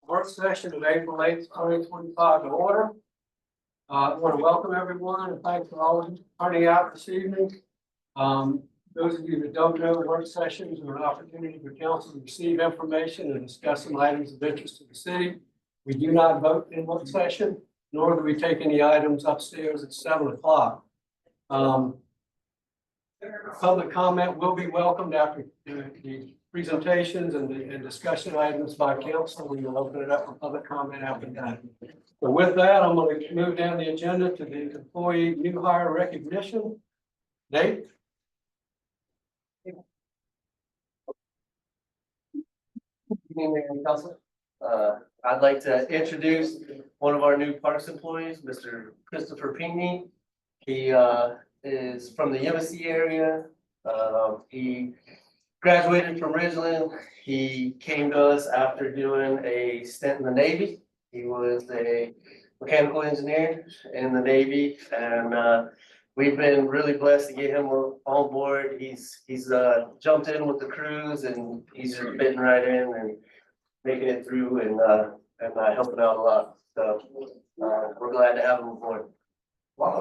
Work session of April 8th, 2025 in order. I want to welcome everyone and thanks for all turning out this evening. Those of you that don't know, work sessions are an opportunity for council to receive information and discuss some items of interest to the city. We do not vote in work session, nor do we take any items upstairs at 7 o'clock. Public comment will be welcomed after the presentations and discussion items by council. We will open it up for public comment after that. So with that, I'm going to move down the agenda to the employee new hire recognition. Nate? I'd like to introduce one of our new parks employees, Mr. Christopher Pinckney. He is from the Yemassee area. He graduated from Ridgeland. He came to us after doing a stint in the Navy. He was a mechanical engineer in the Navy, and we've been really blessed to get him on board. He's jumped in with the crews, and he's just fitting right in and making it through and helping out a lot. So we're glad to have him aboard. Next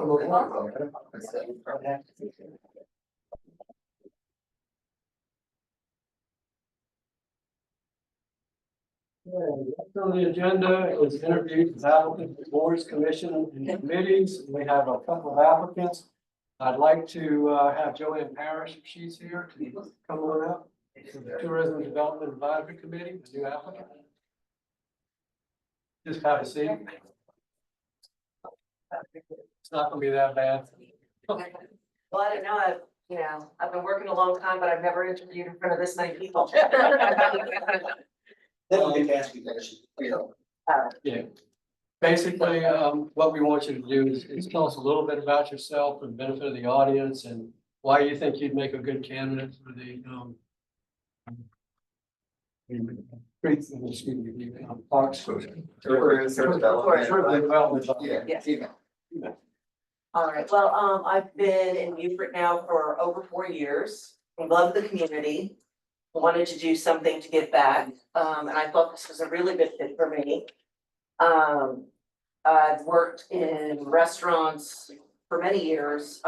on the agenda is interviews with applicants, boards, commission, and committees. We have a couple of applicants. I'd like to have Joanne Parrish, if she's here, to come on up. The Tourism Development Advisory Committee, the new applicant. Just have a seat. It's not gonna be that bad. Well, I don't know. I've been working a long time, but I've never interviewed in front of this many people. Yeah. Basically, what we want you to do is tell us a little bit about yourself for the benefit of the audience and why you think you'd make a good candidate for the parks. All right, well, I've been in Beaufort now for over 4 years. I love the community. I wanted to do something to give back, and I thought this was a really good fit for me. I've worked in restaurants for many years,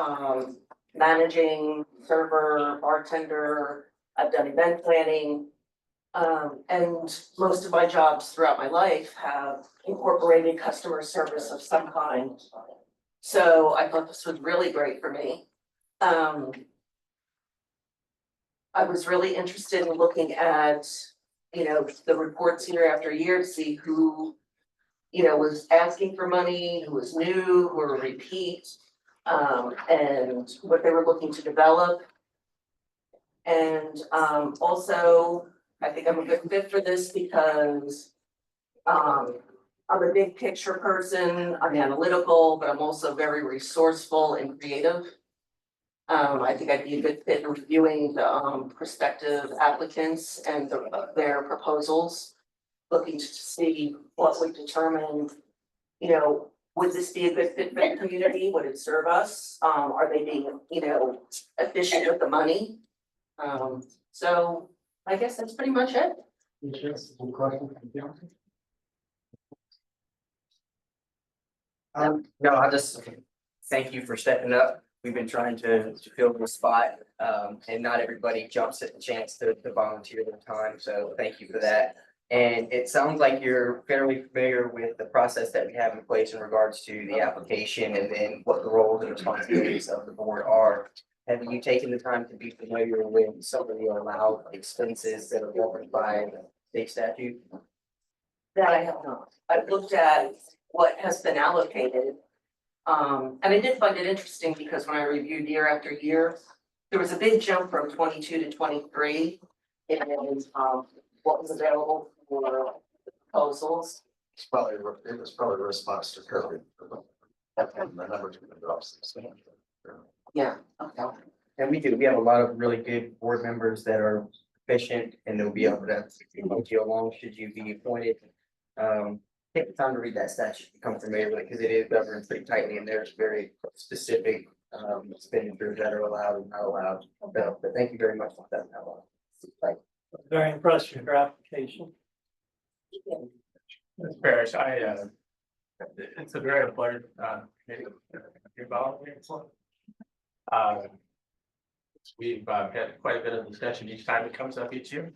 managing, server, bartender. I've done event planning. And most of my jobs throughout my life have incorporated customer service of some kind. So I thought this was really great for me. I was really interested in looking at, the reports year after year to see who, was asking for money, who was new, who were repeat, and what they were looking to develop. And also, I think I'm a good fit for this because I'm a big picture person, I'm analytical, but I'm also very resourceful and creative. I think I'd be a good fit in reviewing the prospective applicants and their proposals. Looking to see what would determine, you know, would this be a good fit for the community? Would it serve us? Are they being, you know, efficient with the money? So I guess that's pretty much it. Some questions from the council? No, I just thank you for stepping up. We've been trying to fill the spot, and not everybody jumps at the chance to volunteer their time, so thank you for that. And it sounds like you're fairly familiar with the process that we have in place in regards to the application and then what the roles and responsibilities of the board are. Have you taken the time to be familiar with some of the allowed expenses that are governed by the state statute? That I have not. I've looked at what has been allocated. And I did find it interesting because when I reviewed year after year, there was a big jump from 22 to 23. In what was available for proposals. It was probably a response to COVID. And the numbers have been dropped since then. Yeah, okay. And we have a lot of really good board members that are efficient and they'll be able to move you along should you be appointed. Take the time to read that statute, become familiar with it, because it is governed pretty tightly and there's very specific expenditures that are allowed and not allowed. But thank you very much for that. Very impressed with your application. Ms. Parrish, it's a very pleasure, meeting you volunteering for. We've had quite a bit of discussion each time it comes up each year.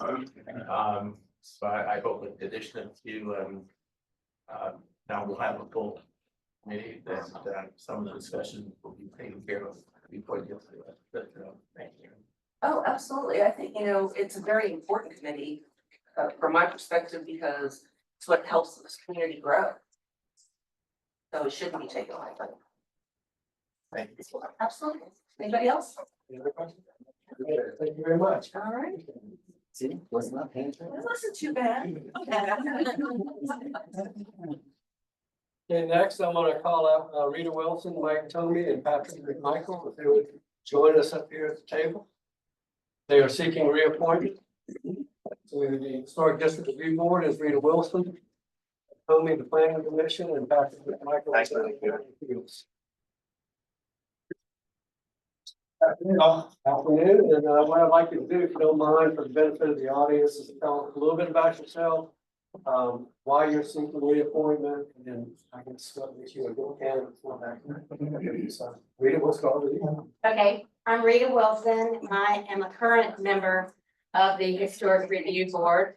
So I hope with the addition of you, now we'll have a full committee that some of the discussion will be taken care of before you get to it. But thank you. Oh, absolutely. I think, you know, it's a very important committee from my perspective because it's what helps this community grow. So it shouldn't be taken lightly. Thank you. Absolutely. Anybody else? Any other questions? Thank you very much. All right. See, wasn't that painful? It wasn't too bad. Okay, next I'm gonna call out Rita Wilson, Mike Tomey, and Patrick McMichael, if they would join us up here at the table. They are seeking reappointment. So the Historic District Review Board is Rita Wilson, Tomey, the Planning Commission, and Patrick McMichael. Thanks, thank you. Afternoon, and what I'd like you to do, if you don't mind, for the benefit of the audience, is to tell us a little bit about yourself, why you're seeking reappointment, and then I can what makes you a good candidate for that. So, Rita, we'll start with you. Okay, I'm Rita Wilson. I am a current member of the Historic Review Board.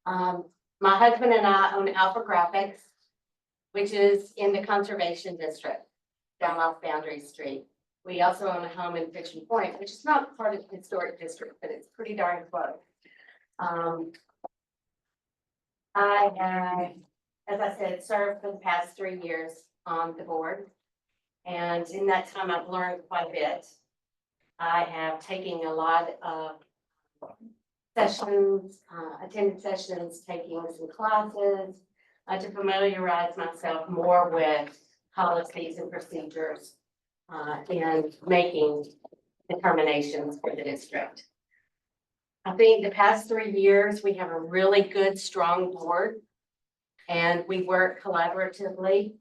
My husband and I own Alpha Graphics, which is in the Conservation District, down off Boundary Street. We also own a home in Fishing Point, which is not part of the Historic District, but it's pretty darn close. I have, as I said, served for the past 3 years on the board. And in that time, I've learned quite a bit. I have taken a lot of sessions, attended sessions, taking some classes to familiarize myself more with policies and procedures and making determinations for the district. I think the past 3 years, we have a really good, strong board and we work collaboratively.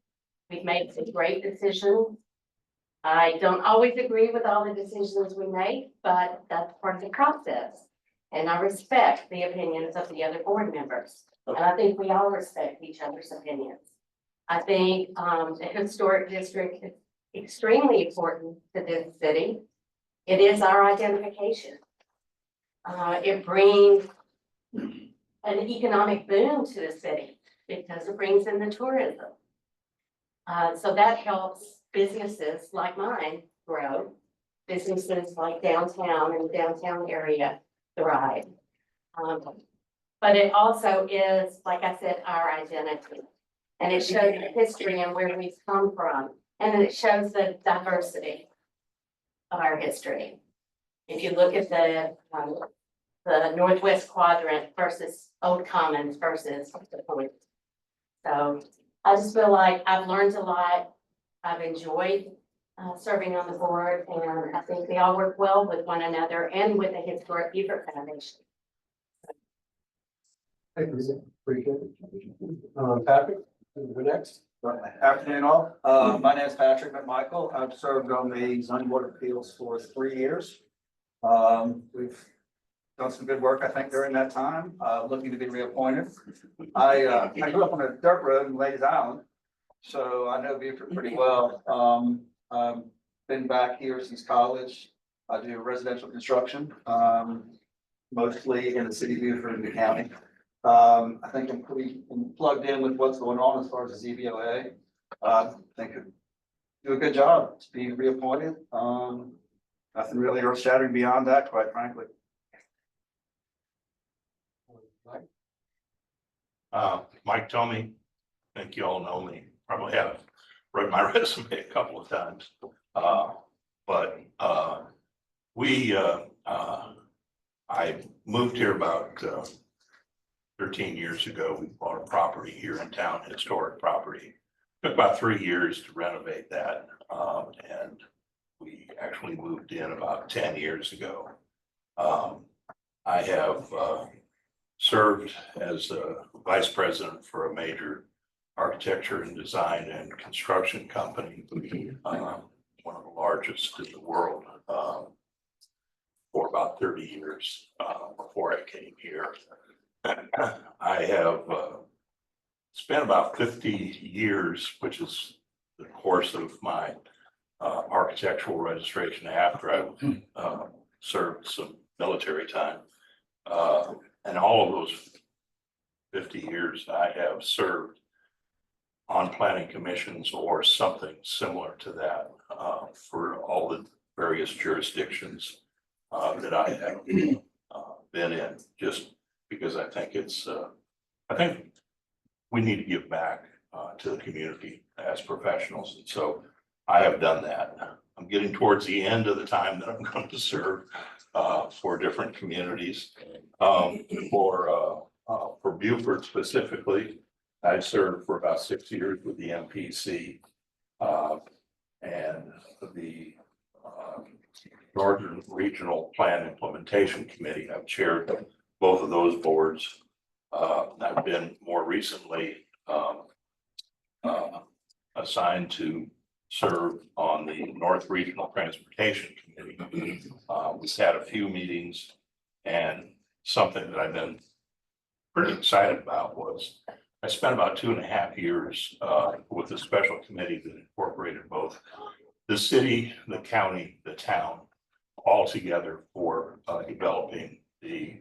We've made some great decisions. I don't always agree with all the decisions we make, but that's part of the process. And I respect the opinions of the other board members. And I think we all respect each other's opinions. I think the historic district is extremely important to this city. It is our identification. It brings an economic boom to the city because it brings in the tourism. So that helps businesses like mine grow, businesses like downtown and the downtown area thrive. But it also is, like I said, our identity. And it shows the history and where we've come from. And it shows the diversity of our history. If you look at the northwest quadrant versus Old Commons versus the Point. So I just feel like I've learned a lot. I've enjoyed serving on the board, and I think they all work well with one another and with the Historic Beaufort Foundation. Thank you. Appreciate it. Patrick, you're next. Afternoon all, my name is Patrick McMichael, I've served on the zoning board of appeals for 3 years. We've done some good work, I think, during that time, looking to be reappointed. I grew up on a dirt road in Ladies Island, so I know Beaufort pretty well. Been back here since college. I do residential construction, mostly in the city of Beaufort and the county. I think I'm pretty plugged in with what's going on as far as the ZBOA. I think I do a good job to be reappointed. Nothing really earth shattering beyond that, quite frankly. Mike Tomey, I think you all know me, probably have read my resume a couple of times. I moved here about 13 years ago. We bought a property here in town, historic property. Took about 3 years to renovate that, and we actually moved in about 10 years ago. I have served as a vice president for a major architecture and design and construction company, one of the largest in the world, for about 30 years before I came here. I have spent about 50 years, which is the course of my architectural registration after I served some military time. And all of those 50 years I have served on planning commissions or something similar to that for all the various jurisdictions that I have been in, just because I think it's, I think we need to give back to the community as professionals. And so I have done that. I'm getting towards the end of the time that I'm going to serve for different communities. For Beaufort specifically, I served for about 6 years with the MPC and the Northern Regional Plan Implementation Committee. I've chaired both of those boards. I've been more recently assigned to serve on the North Regional Transportation Committee. We've had a few meetings, and something that I've been pretty excited about was I spent about 2.5 years with a special committee that incorporated both the city, the county, the town, all together for developing the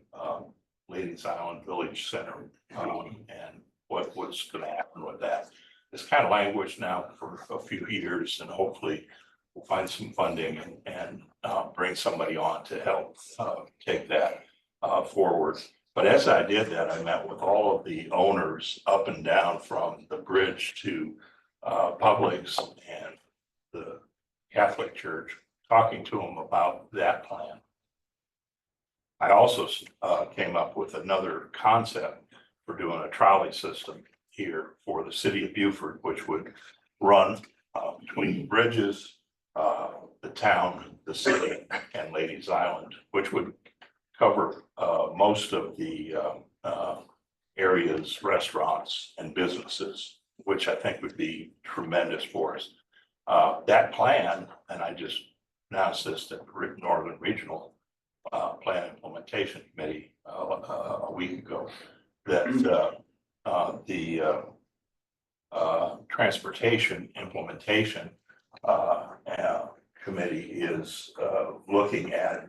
Ladies Island Village Center and what was going to happen with that. It's kind of languished now for a few years, and hopefully we'll find some funding and bring somebody on to help take that forward. But as I did that, I met with all of the owners up and down from the bridge to Publix and the Catholic Church, talking to them about that plan. I also came up with another concept for doing a trolley system here for the city of Beaufort, which would run between the bridges, the town, the city, and Ladies Island, which would cover most of the area's restaurants and businesses, which I think would be tremendous for us. That plan, and I just announced this to the Northern Regional Plan Implementation Committee a week ago, that the Transportation Implementation Committee is looking at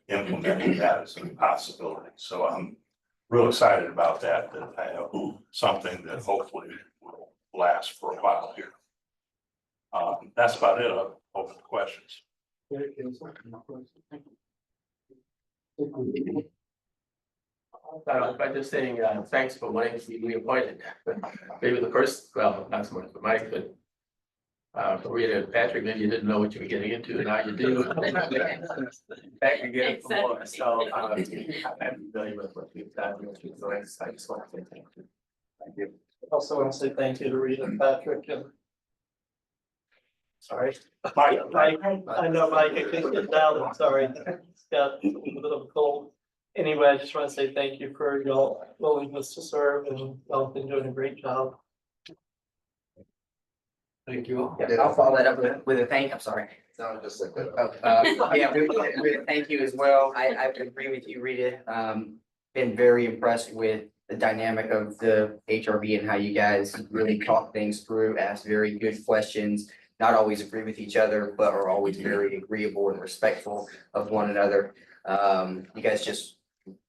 implementing that as a possibility. So I'm real excited about that, that I have something that hopefully will last for a while here. That's about it. I'll open the questions. By just saying, thanks for wanting to be reappointed. Maybe the first, well, not so much for Mike, but Rita and Patrick, maybe you didn't know what you were getting into, and now you do. Thank you again for more, so, I'm familiar with what we've done, so I just want to say thank you. Thank you. Also want to say thank you to Rita and Patrick and. Sorry, Mike, Mike, I know Mike, I couldn't get down, I'm sorry, it's got a bit of a cold. Anyway, I just want to say thank you for your willingness to serve and y'all have been doing a great job. Thank you all. Yeah, I'll follow that up with a thank, I'm sorry. No, just like that. Oh, yeah, with a thank you as well. I agree with you, Rita. Been very impressed with the dynamic of the HRB and how you guys really talk things through, ask very good questions. Not always agree with each other, but are always very agreeable and respectful of one another. You guys just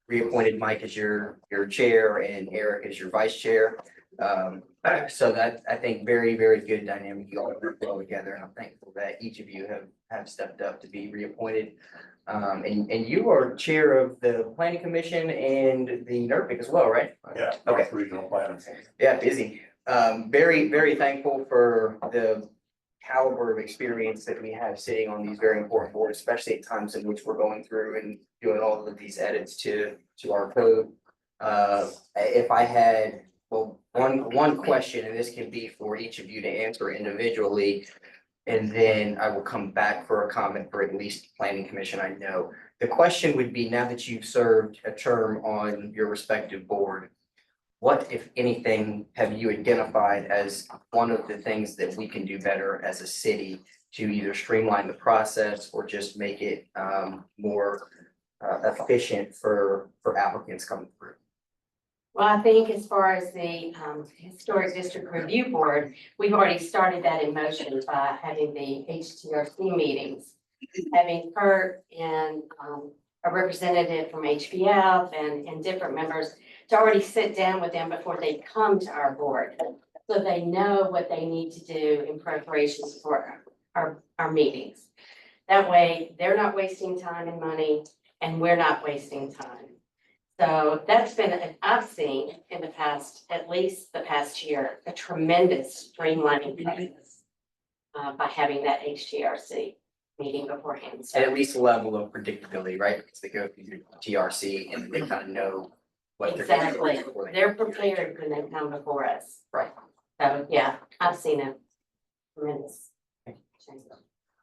reappointed Mike as your chair and Eric as your vice chair. So that, I think, very, very good dynamic. You all work well together, and I'm thankful that each of you have stepped up to be reappointed. And you are chair of the planning commission and the NERPIC as well, right? Yeah. Okay. Regional planning. Yeah, busy. Very, very thankful for the caliber of experience that we have sitting on these very important boards, especially at times in which we're going through and doing all of these edits to our code. If I had, well, one question, and this can be for each of you to answer individually, and then I will come back for a comment for at least the planning commission. I know the question would be, now that you've served a term on your respective board, what, if anything, have you identified as one of the things that we can do better as a city to either streamline the process or just make it more efficient for applicants coming through? Well, I think as far as the Historic District Review Board, we've already started that in motion by having the HTRC meetings. Having Kurt and a representative from HBF and different members to already sit down with them before they come to our board. So they know what they need to do in preparations for our meetings. That way, they're not wasting time and money, and we're not wasting time. So that's been, I've seen in the past, at least the past year, a tremendous streamlining process by having that HTRC meeting beforehand. So And at least a level of predictability, right? Because they go through TRC and they kind of know what they're getting exactly, before they- they're prepared when they come before us. Right. So, yeah, I've seen a tremendous change.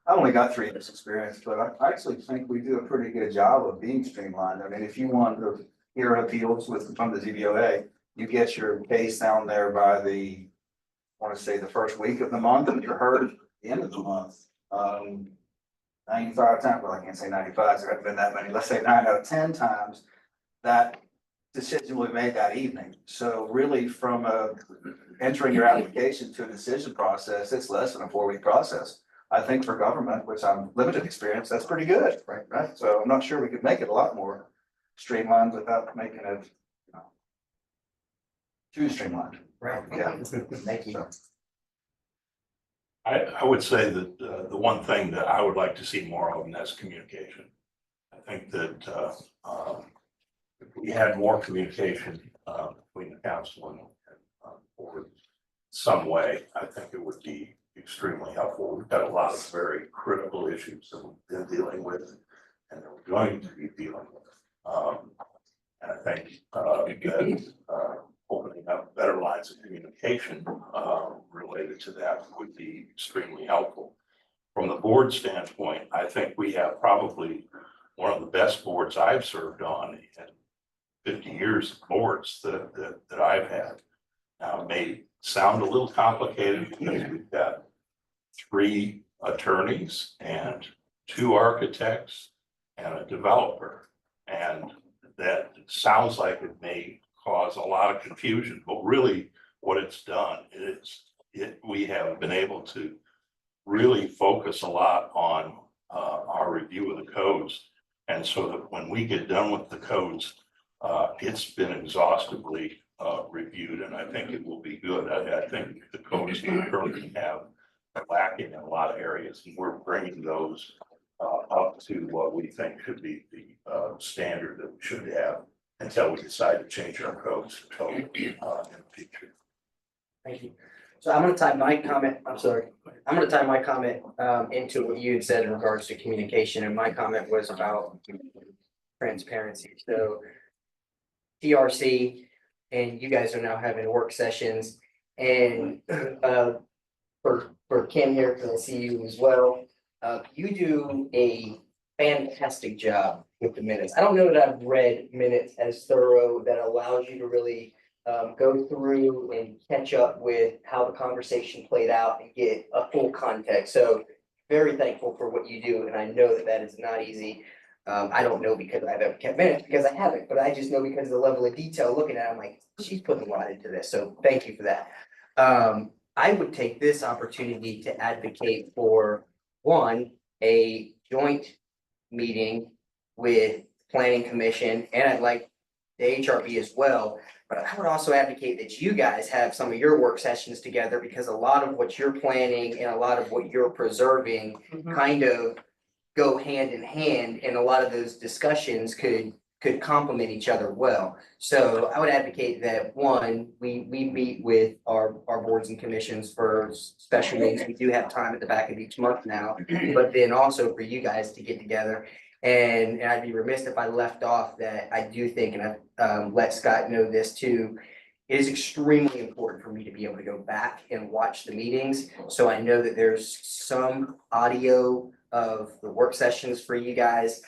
I only got 3 years experience, but I actually think we do a pretty good job of being streamlined. I mean, if you want to hear appeals from the ZBOA, you get your case down there by I want to say the first week of the month, and you're heard at the end of the month. 95 times, well, I can't say 95, there haven't been that many, let's say 9 out of 10 times, that decision will be made that evening. So really, from entering your application to a decision process, it's less than a 4-week process. I think for government, which I'm limited experience, that's pretty good, right? So I'm not sure we could make it a lot more streamlined without making it too streamlined. Right. Yeah. Thank you. I would say that the one thing that I would like to see more of, and that's communication. I think that if we had more communication between the council and board some way, I think it would be extremely helpful. We've got a lot of very critical issues that we've been dealing with and that we're going to be dealing with. And I think that opening up better lines of communication related to that would be extremely helpful. From the board standpoint, I think we have probably one of the best boards I've served on in 50 years of boards that I've had. Now, it may sound a little complicated because we've got 3 attorneys and 2 architects and a developer. And that sounds like it may cause a lot of confusion, but really what it's done is we have been able to really focus a lot on our review of the codes. And so that when we get done with the codes, it's been exhaustively reviewed, and I think it will be good. I think the codes we currently have are lacking in a lot of areas, and we're bringing those up to what we think should be the standard that we should have until we decide to change our codes totally in the future. Thank you. So I'm gonna type my comment, I'm sorry. I'm gonna tie my comment into what you had said in regards to communication, and my comment was about transparency. So TRC and you guys are now having work sessions, and for Kim here, because I see you as well. You do a fantastic job with the minutes. I don't know that I've read minutes as thorough that allows you to really go through and catch up with how the conversation played out and get a full context. So very thankful for what you do, and I know that that is not easy. I don't know because I've ever kept minutes, because I haven't, but I just know because of the level of detail looking at it, I'm like, she's putting a lot into this, so thank you for that. I would take this opportunity to advocate for, one, a joint meeting with planning commission, and I'd like the HRB as well. But I would also advocate that you guys have some of your work sessions together, because a lot of what you're planning and a lot of what you're preserving kind of go hand in hand, and a lot of those discussions could complement each other well. So I would advocate that, one, we meet with our boards and commissions for special meetings. We do have time at the back of each month now, but then also for you guys to get together. And I'd be remiss if I left off that I do think, and I've let Scott know this too, it is extremely important for me to be able to go back and watch the meetings. So I know that there's some audio of the work sessions for you guys.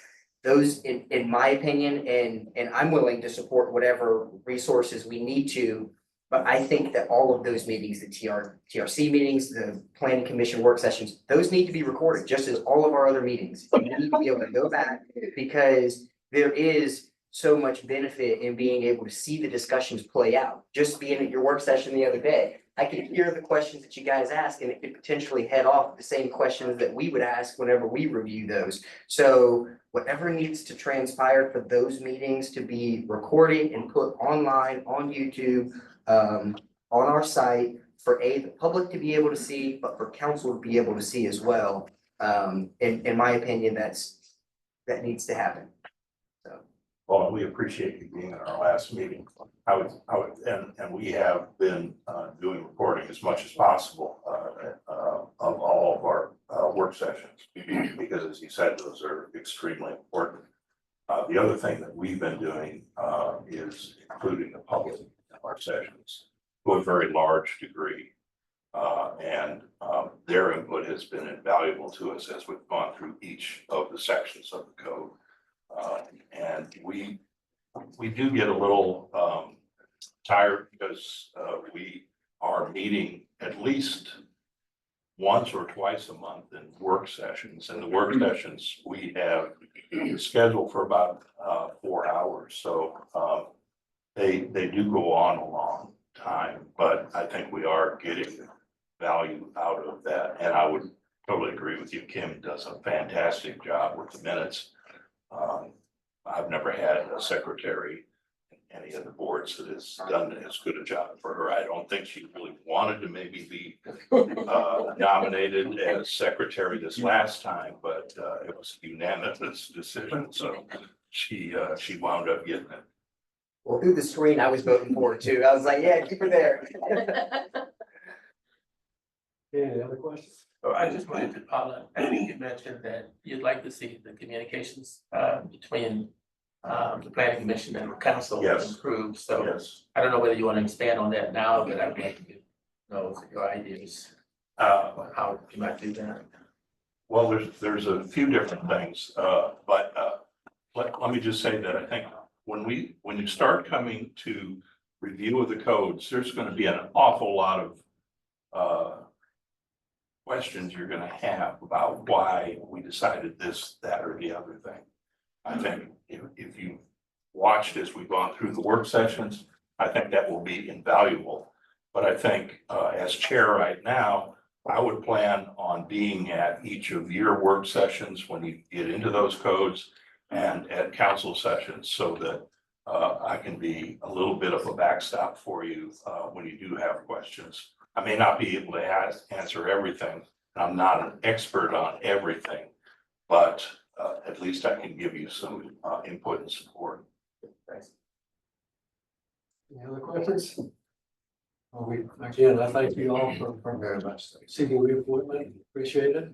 Those, in my opinion, and I'm willing to support whatever resources we need to, but I think that all of those meetings, the TRC meetings, the planning commission work sessions, those need to be recorded, just as all of our other meetings. You need to be able to go back, because there is so much benefit in being able to see the discussions play out. Just being at your work session the other day, I could hear the questions that you guys ask, and it could potentially head off the same questions that we would ask whenever we review those. So whatever needs to transpire for those meetings to be recorded and put online on YouTube, on our site, for the public to be able to see, but for council to be able to see as well. In my opinion, that needs to happen. So. Well, we appreciate you being at our last meeting. And we have been doing recording as much as possible of all of our work sessions, because as you said, those are extremely important. The other thing that we've been doing is including the public in our sessions to a very large degree. And their input has been invaluable to us as we've gone through each of the sections of the code. And we do get a little tired, because we are meeting at least once or twice a month in work sessions, and the work sessions we have scheduled for about 4 hours. So they do go on a long time, but I think we are getting value out of that. And I would totally agree with you. Kim does a fantastic job with the minutes. I've never had a secretary in any of the boards that has done as good a job for her. I don't think she really wanted to maybe be nominated as secretary this last time, but it was a unanimous decision. So she wound up getting it. Well, through the screen, I was voting for it too. I was like, yeah, keep her there. Any other questions? So I just wanted to, Paula, I think you mentioned that you'd like to see the communications between the planning commission and the council Yes. improved. So Yes. I don't know whether you want to expand on that now, but I'd like to know your ideas on how you might do that. Well, there's a few different things, but let me just say that I think when you start coming to review of the codes, there's going to be an awful lot of questions you're going to have about why we decided this, that, or the other thing. I think if you watched as we've gone through the work sessions, I think that will be invaluable. But I think as chair right now, I would plan on being at each of your work sessions when you get into those codes, and at council sessions, so that I can be a little bit of a backstop for you when you do have questions. I may not be able to answer everything. I'm not an expert on everything, but at least I can give you some input and support. Any other questions? Again, I thank you all for Very much. seeking reappointment. Appreciate it.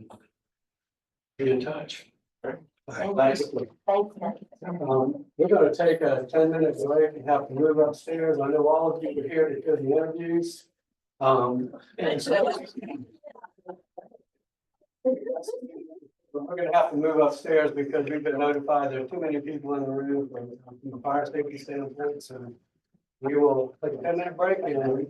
Be in touch. Thank you. We're gonna take a 10-minute break and have to move upstairs. I know all of you are here to do the interviews. And so we're gonna have to move upstairs because we've been notified there are too many people in the room from the fire safety standpoint, so we will take a 10-minute break and.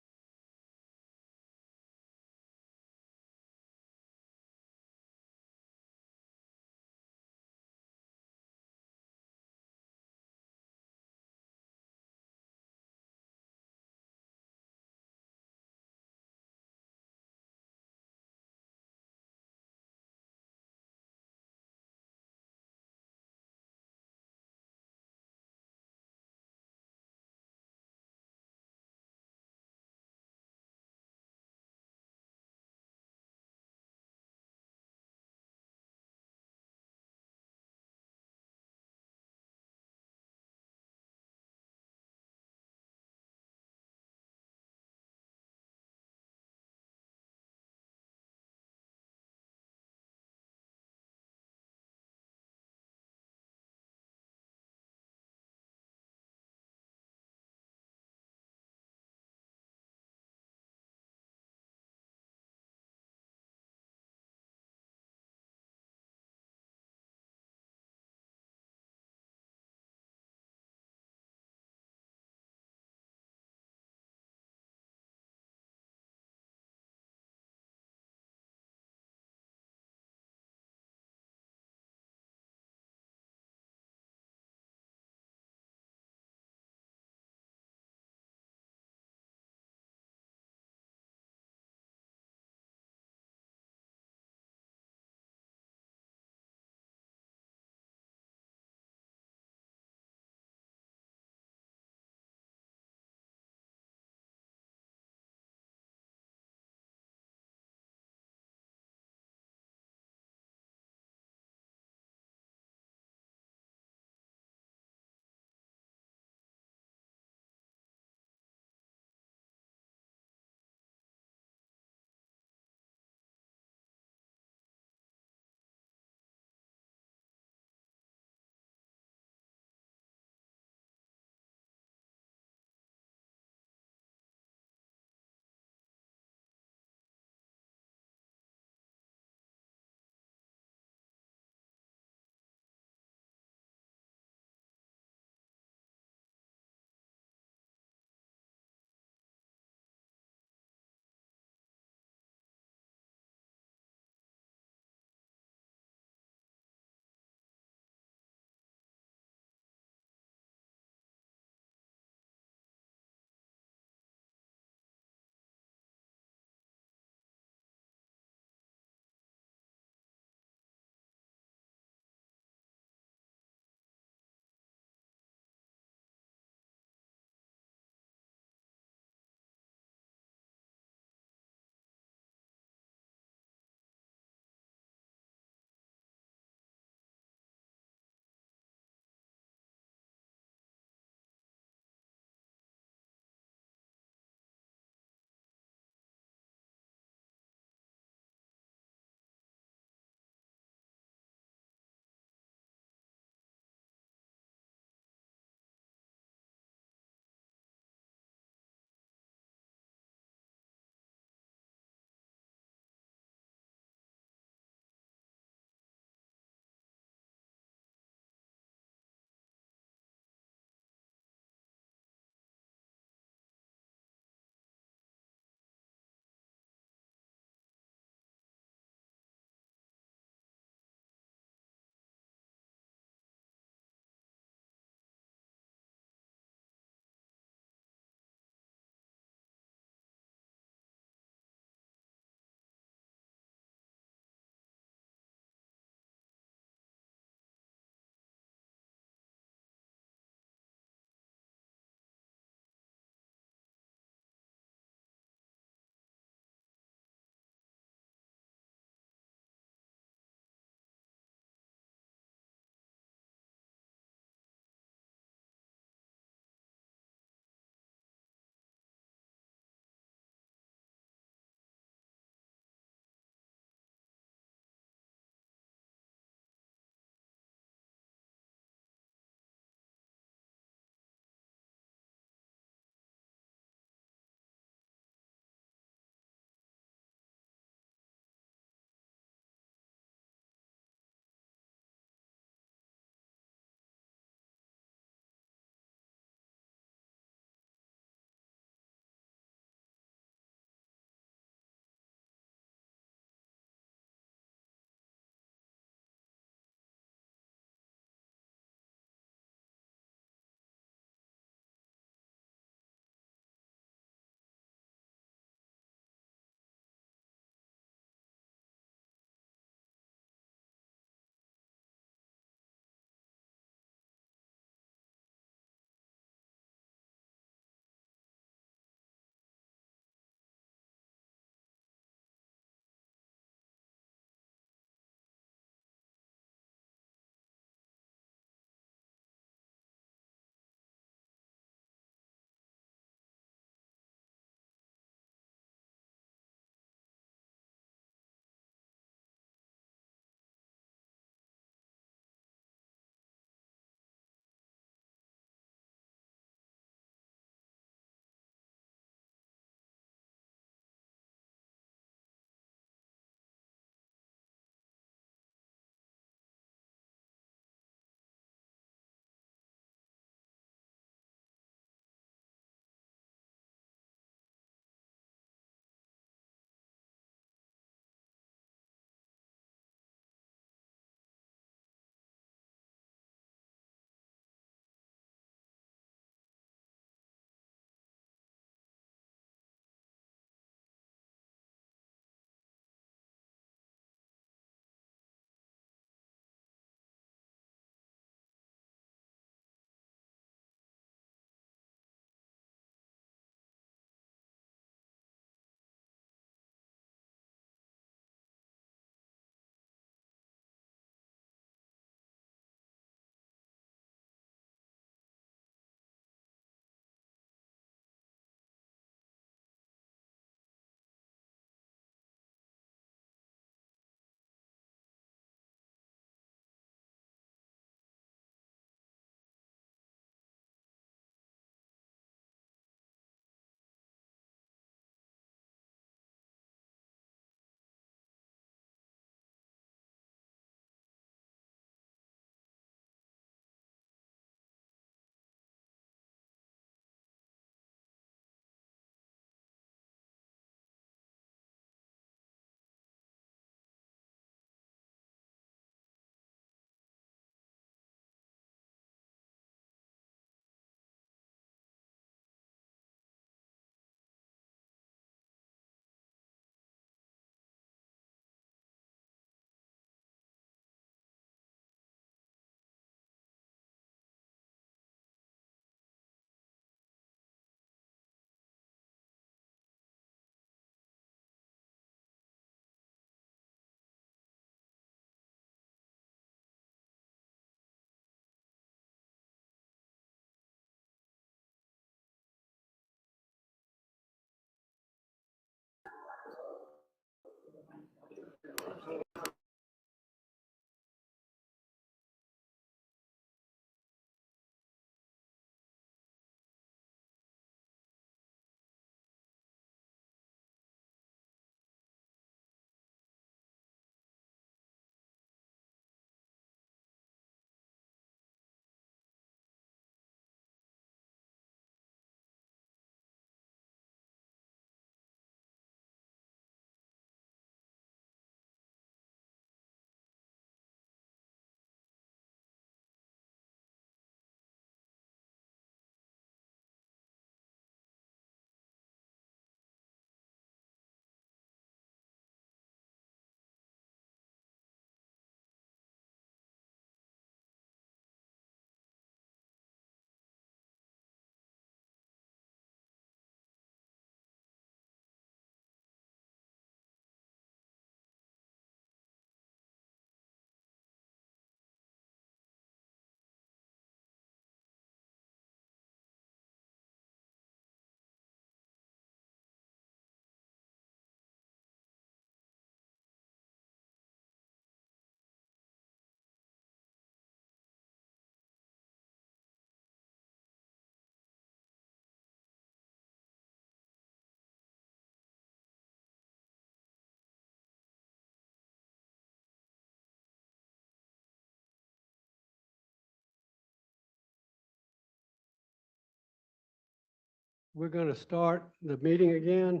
we're going to start the meeting again.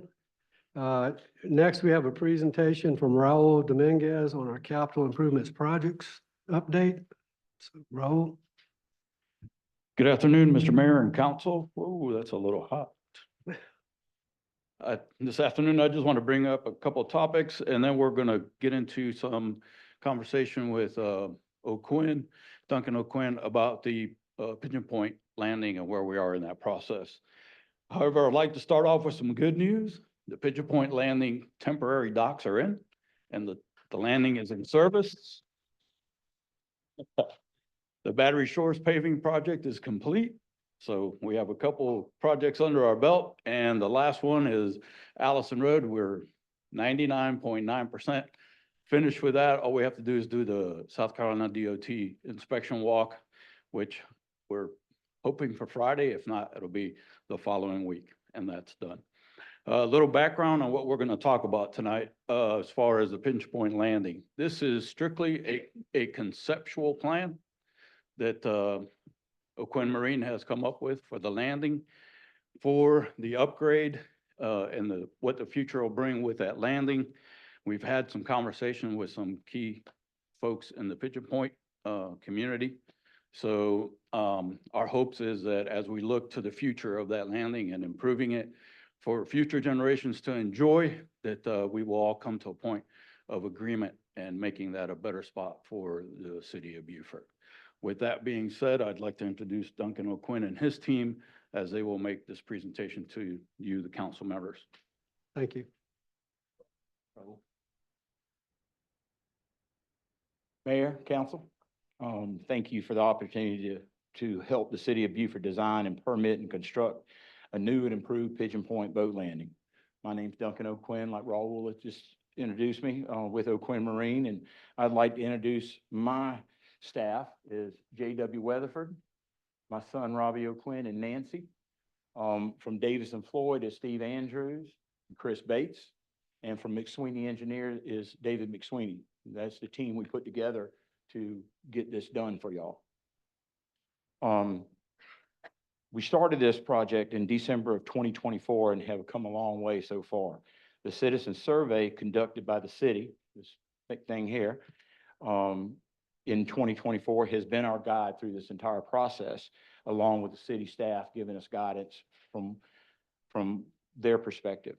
Next, we have a presentation from Raul Dominguez on our capital improvements projects update. So, Raul. Good afternoon, Mr. Mayor and Council. Whoa, that's a little hot. This afternoon, I just want to bring up a couple of topics, and then we're going to get into some conversation with Duncan O'Quinn, about the Pigeon Point landing and where we are in that process. However, I'd like to start off with some good news. The Pigeon Point landing temporary docks are in, and the landing is in service. The Battery Shores paving project is complete. So we have a couple projects under our belt, and the last one is Allison Road. We're 99.9% finished with that. All we have to do is do the South Carolina DOT inspection walk, which we're hoping for Friday. If not, it'll be the following week, and that's done. A little background on what we're going to talk about tonight as far as the Pinch Point landing. This is strictly a conceptual plan that O'Quinn Marine has come up with for the landing, for the upgrade and what the future will bring with that landing. We've had some conversation with some key folks in the Pigeon Point community. So our hopes is that as we look to the future of that landing and improving it for future generations to enjoy, that we will all come to a point of agreement and making that a better spot for the city of Beaufort. With that being said, I'd like to introduce Duncan O'Quinn and his team as they will make this presentation to you, the council members. Thank you. Mayor, council, thank you for the opportunity to help the city of Beaufort design and permit and construct a new and improved Pigeon Point boat landing. My name's Duncan O'Quinn, like Raul just introduced me, with O'Quinn Marine, and I'd like to introduce my staff is J.W. Weatherford, my son Robbie O'Quinn, and Nancy. From Davis and Floyd is Steve Andrews and Chris Bates. And from McSweeney Engineer is David McSweeney. That's the team we put together to get this done for y'all. We started this project in December of 2024 and have come a long way so far. The citizen survey conducted by the city, this big thing here, in 2024 has been our guide through this entire process, along with the city staff giving us guidance from their perspective.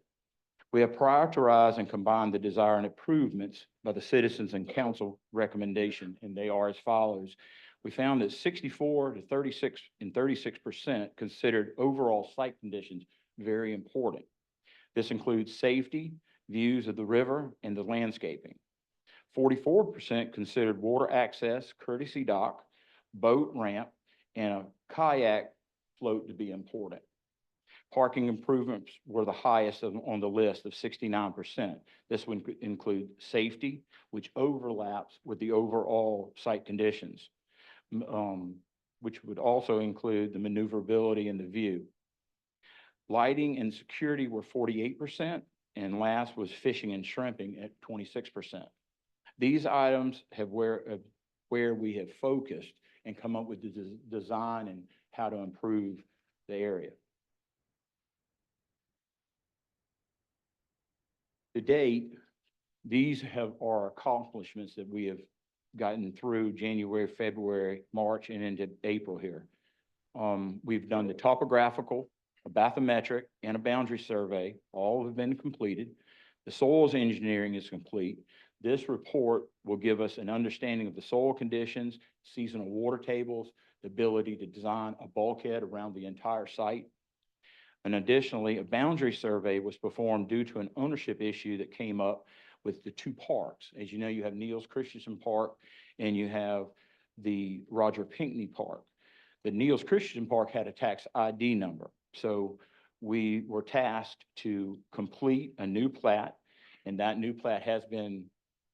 We have prioritized and combined the desired improvements by the citizens and council recommendation, and they are as follows. We found that 64 to 36 and 36% considered overall site conditions very important. This includes safety, views of the river, and the landscaping. 44% considered water access, courtesy dock, boat ramp, and a kayak float to be important. Parking improvements were the highest on the list of 69%. This would include safety, which overlaps with the overall site conditions, which would also include the maneuverability and the view. Lighting and security were 48%, and last was fishing and shrimping at 26%. These items have where we have focused and come up with the design and how to improve the area. To date, these are accomplishments that we have gotten through January, February, March, and into April here. We've done the topographical, a bathymetric, and a boundary survey. All have been completed. The soils engineering is complete. This report will give us an understanding of the soil conditions, seasonal water tables, the ability to design a bulkhead around the entire site. And additionally, a boundary survey was performed due to an ownership issue that came up with the two parks. As you know, you have Niels Christensen Park and you have the Roger Pinckney Park. The Niels Christensen Park had a tax ID number. So we were tasked to complete a new plat, and that new plat has been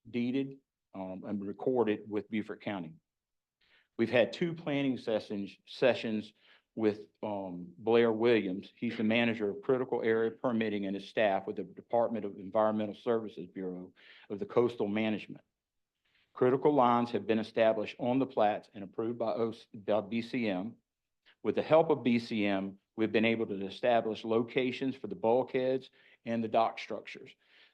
deeded and recorded with Beaufort County. We've had two planning sessions with Blair Williams. He's the manager of critical area permitting and his staff with the Department of Environmental Services Bureau of the Coastal Management. Critical lines have been established on the plats and approved by BCM. With the help of BCM, We've been able to establish locations for the bulkheads and the dock structures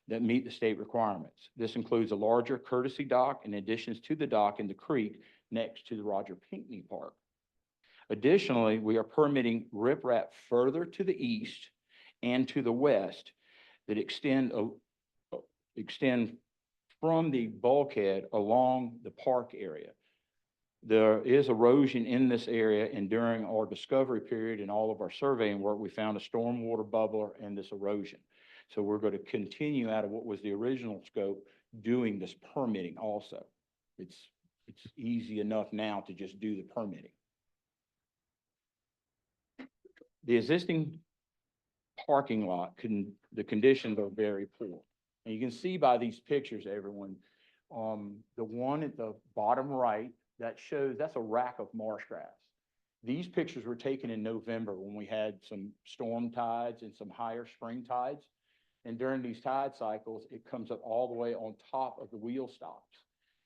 that meet the state requirements. This includes a larger courtesy dock in addition to the dock in the creek next to the Roger Pinckney Park. Additionally, we are permitting riprap further to the east and to the west that extend from the bulkhead along the park area. There is erosion in this area, and during our discovery period and all of our surveying work, we found a stormwater bubbler and this erosion. So we're going to continue out of what was the original scope, doing this permitting also. It's easy enough now to just do the permitting. The existing parking lot, the conditions are very poor. And you can see by these pictures, everyone, the one at the bottom right, that shows, that's a rack of marsh grass. These pictures were taken in November when we had some storm tides and some higher spring tides. And during these tide cycles, it comes up all the way on top of the wheel stops.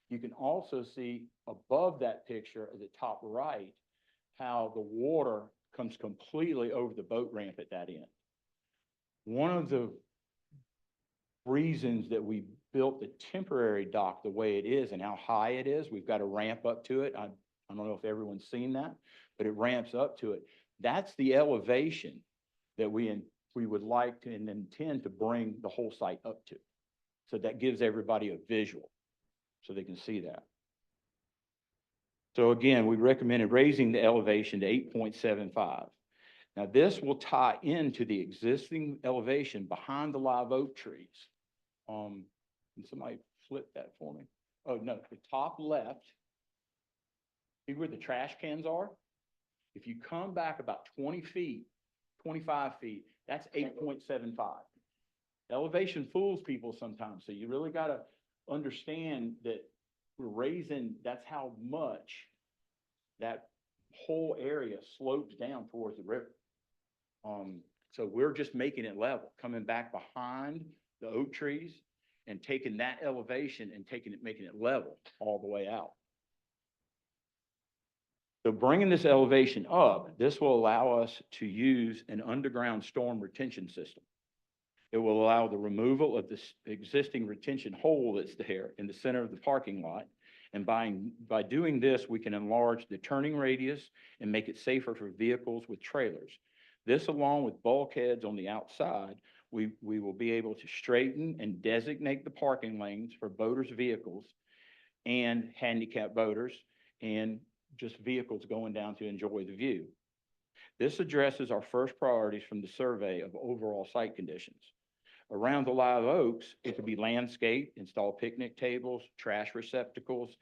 You can also see above that picture at the top right, how the water comes completely over the boat ramp at that end. One of the reasons that we built the temporary dock the way it is and how high it is, we've got to ramp up to it. I don't know if everyone's seen that, but it ramps up to it. That's the elevation that we would like to and intend to bring the whole site up to. So that gives everybody a visual so they can see that. So again, we recommended raising the elevation to 8.75. Now this will tie into the existing elevation behind the live oak trees. Can somebody flip that for me? Oh, no, the top left, see where the trash cans are? If you come back about 20 feet, 25 feet, that's 8.75. Elevation fools people sometimes, so you really got to understand that we're raising, that's how much that whole area slopes down towards the river. So we're just making it level, coming back behind the oak trees and taking that elevation and making it level all the way out. So bringing this elevation up, this will allow us to use an underground storm retention system. It will allow the removal of this existing retention hole that's there in the center of the parking lot. And by doing this, we can enlarge the turning radius and make it safer for vehicles with trailers. This, along with bulkheads on the outside, we will be able to straighten and designate the parking lanes for boaters' vehicles and handicap boaters and just vehicles going down to enjoy the view. This addresses our first priorities from the survey of overall site conditions. Around the live oaks, it could be landscape, install picnic tables, trash receptacles,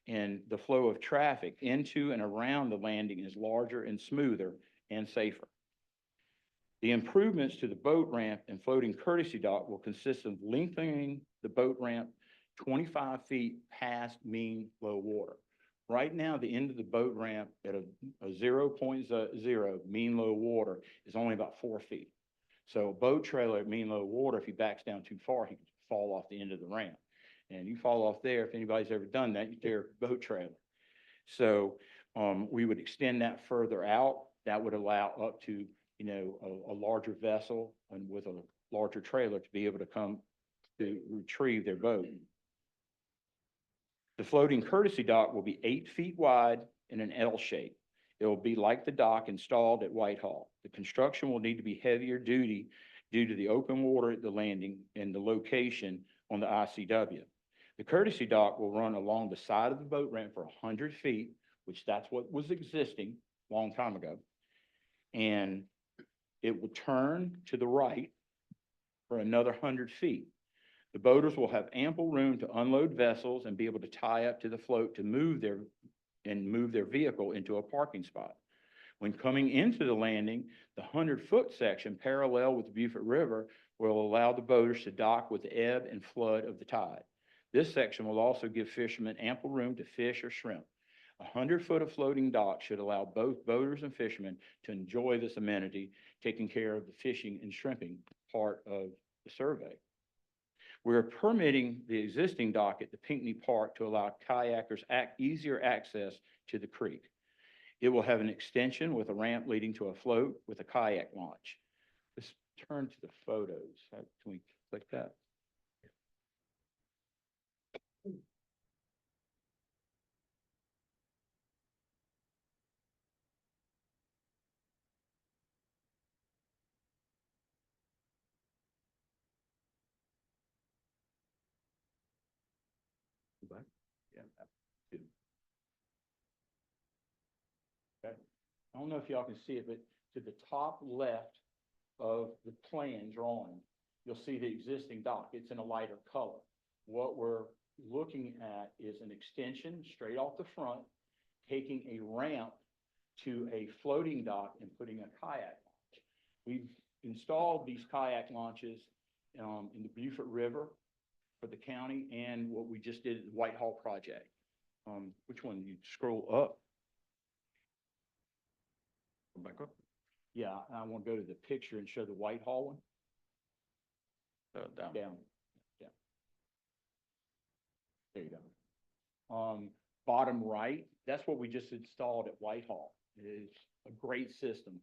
and the flow of traffic into and around the landing is larger and smoother and safer. The improvements to the boat ramp and floating courtesy dock will consist of lengthening the boat ramp 25 feet past mean low water. Right now, the end of the boat ramp at a 0.0 mean low water is only about 4 feet. So a boat trailer at mean low water, if he backs down too far, he can fall off the end of the ramp. And you fall off there, if anybody's ever done that, you tear a boat trailer. So we would extend that further out. That would allow up to, a larger vessel and with a larger trailer to be able to come to retrieve their boat. The floating courtesy dock will be 8 feet wide in an L shape. It will be like the dock installed at Whitehall. The construction will need to be heavier duty due to the open water at the landing and the location on the ICW. The courtesy dock will run along the side of the boat ramp for 100 feet, which that's what was existing a long time ago. And it will turn to the right for another 100 feet. The boaters will have ample room to unload vessels and be able to tie up to the float to move their vehicle into a parking spot. When coming into the landing, the 100-foot section parallel with the Beaufort River will allow the boaters to dock with the ebb and flood of the tide. This section will also give fishermen ample room to fish or shrimp. 100 foot of floating dock should allow both boaters and fishermen to enjoy this amenity, taking care of the fishing and shrimping part of the survey. We're permitting the existing dock at the Pinckney Park to allow kayakers easier access to the creek. It will have an extension with a ramp leading to a float with a kayak launch. Let's turn to the photos. Can we click that? Go back. Yeah, that too. Okay. I don't know if y'all can see it, but to the top left of the plan drawing, you'll see the existing dock. It's in a lighter color. What we're looking at is an extension straight off the front, taking a ramp to a floating dock and putting a kayak launch. We've installed these kayak launches in the Beaufort River for the county and what we just did at the Whitehall project. Which one? You scroll up. Go back up. Yeah, I want to go to the picture and show the Whitehall one. Down. Down. There you go. Bottom right, that's what we just installed at Whitehall. It's a great system.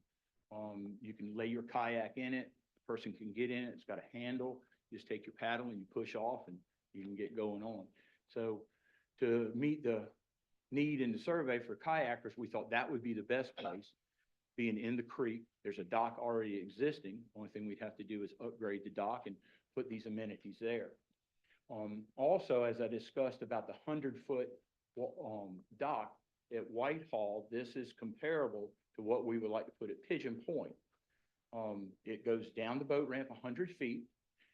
You can lay your kayak in it, the person can get in it, it's got a handle, you just take your paddle and you push off and you can get going on. So to meet the need in the survey for kayakers, we thought that would be the best place. Being in the creek, there's a dock already existing. Only thing we'd have to do is upgrade the dock and put these amenities there. Also, as I discussed about the 100-foot dock at Whitehall, this is comparable to what we would like to put at Pigeon Point. It goes down the boat ramp 100 feet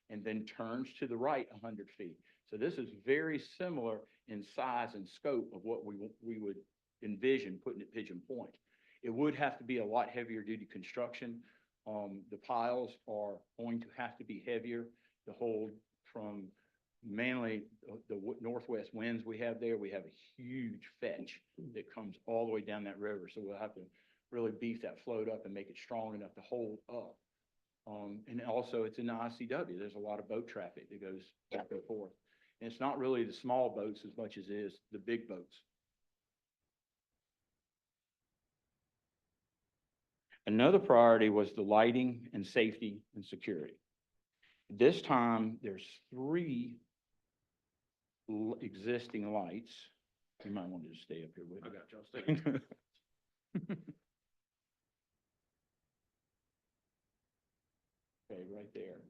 and then turns to the right 100 feet. So this is very similar in size and scope of what we would envision putting at Pigeon Point. It would have to be a lot heavier duty construction. The piles are going to have to be heavier to hold from mainly the northwest winds we have there. We have a huge fetch that comes all the way down that river. So we'll have to really beef that float up and make it strong enough to hold up. And also it's in the ICW. There's a lot of boat traffic that goes back and forth. And it's not really the small boats as much as it is the big boats. Another priority was the lighting and safety and security. This time, there's 3 existing lights. You might want to just stay up here with me. I got y'all. Okay, right there.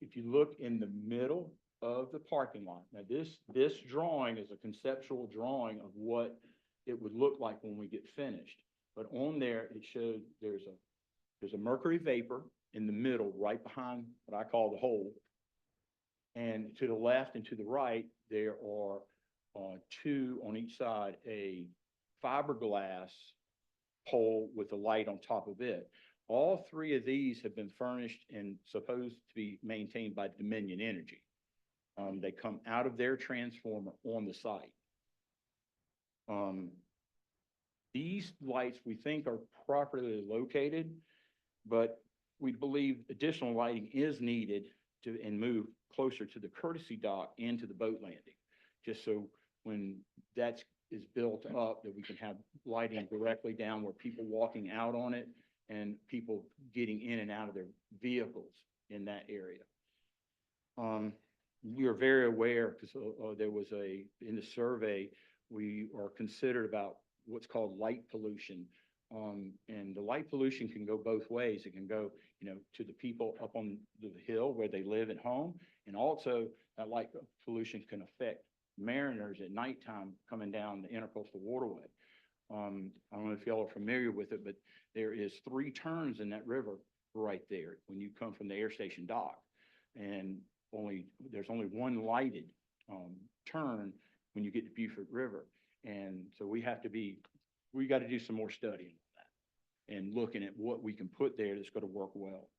If you look in the middle of the parking lot, now this drawing is a conceptual drawing of what it would look like when we get finished. But on there, it showed there's a mercury vapor in the middle, right behind what I call the hole. And to the left and to the right, there are 2 on each side, a fiberglass pole with a light on top of it. All 3 of these have been furnished and supposed to be maintained by Dominion Energy. They come out of their transformer on the site. These lights we think are properly located, but we believe additional lighting is needed and move closer to the courtesy dock and to the boat landing, just so when that is built up that we can have lighting directly down where people walking out on it and people getting in and out of their vehicles in that area. We are very aware because there was in the survey, we are considered about what's called light pollution. And the light pollution can go both ways. It can go, to the people up on the hill where they live at home. And also that light pollution can affect mariners at nighttime coming down the intercoastal waterway. I don't know if y'all are familiar with it, but there is 3 turns in that river right there when you come from the air station dock. And there's only 1 lighted turn when you get to Beaufort River. And so we got to do some more studying on that and looking at what we can put there that's going to work well.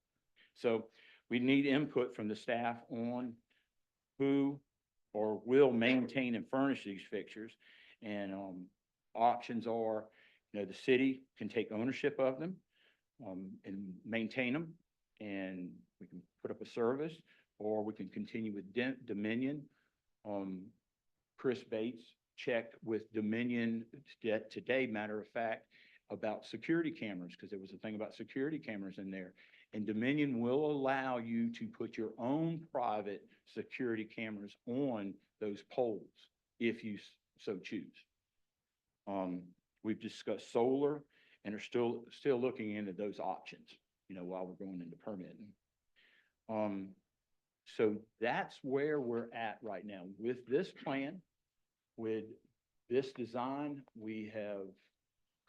So we need input from the staff on who or will maintain and furnish these fixtures. And options are, the city can take ownership of them and maintain them, and we can put up a service, or we can continue with Dominion. Chris Bates checked with Dominion today, matter of fact, about security cameras, because there was a thing about security cameras in there. And Dominion will allow you to put your own private security cameras on those poles if you so choose. We've discussed solar and are still looking into those options, you know, while we're going into permitting. So that's where we're at right now. With this plan, with this design, we have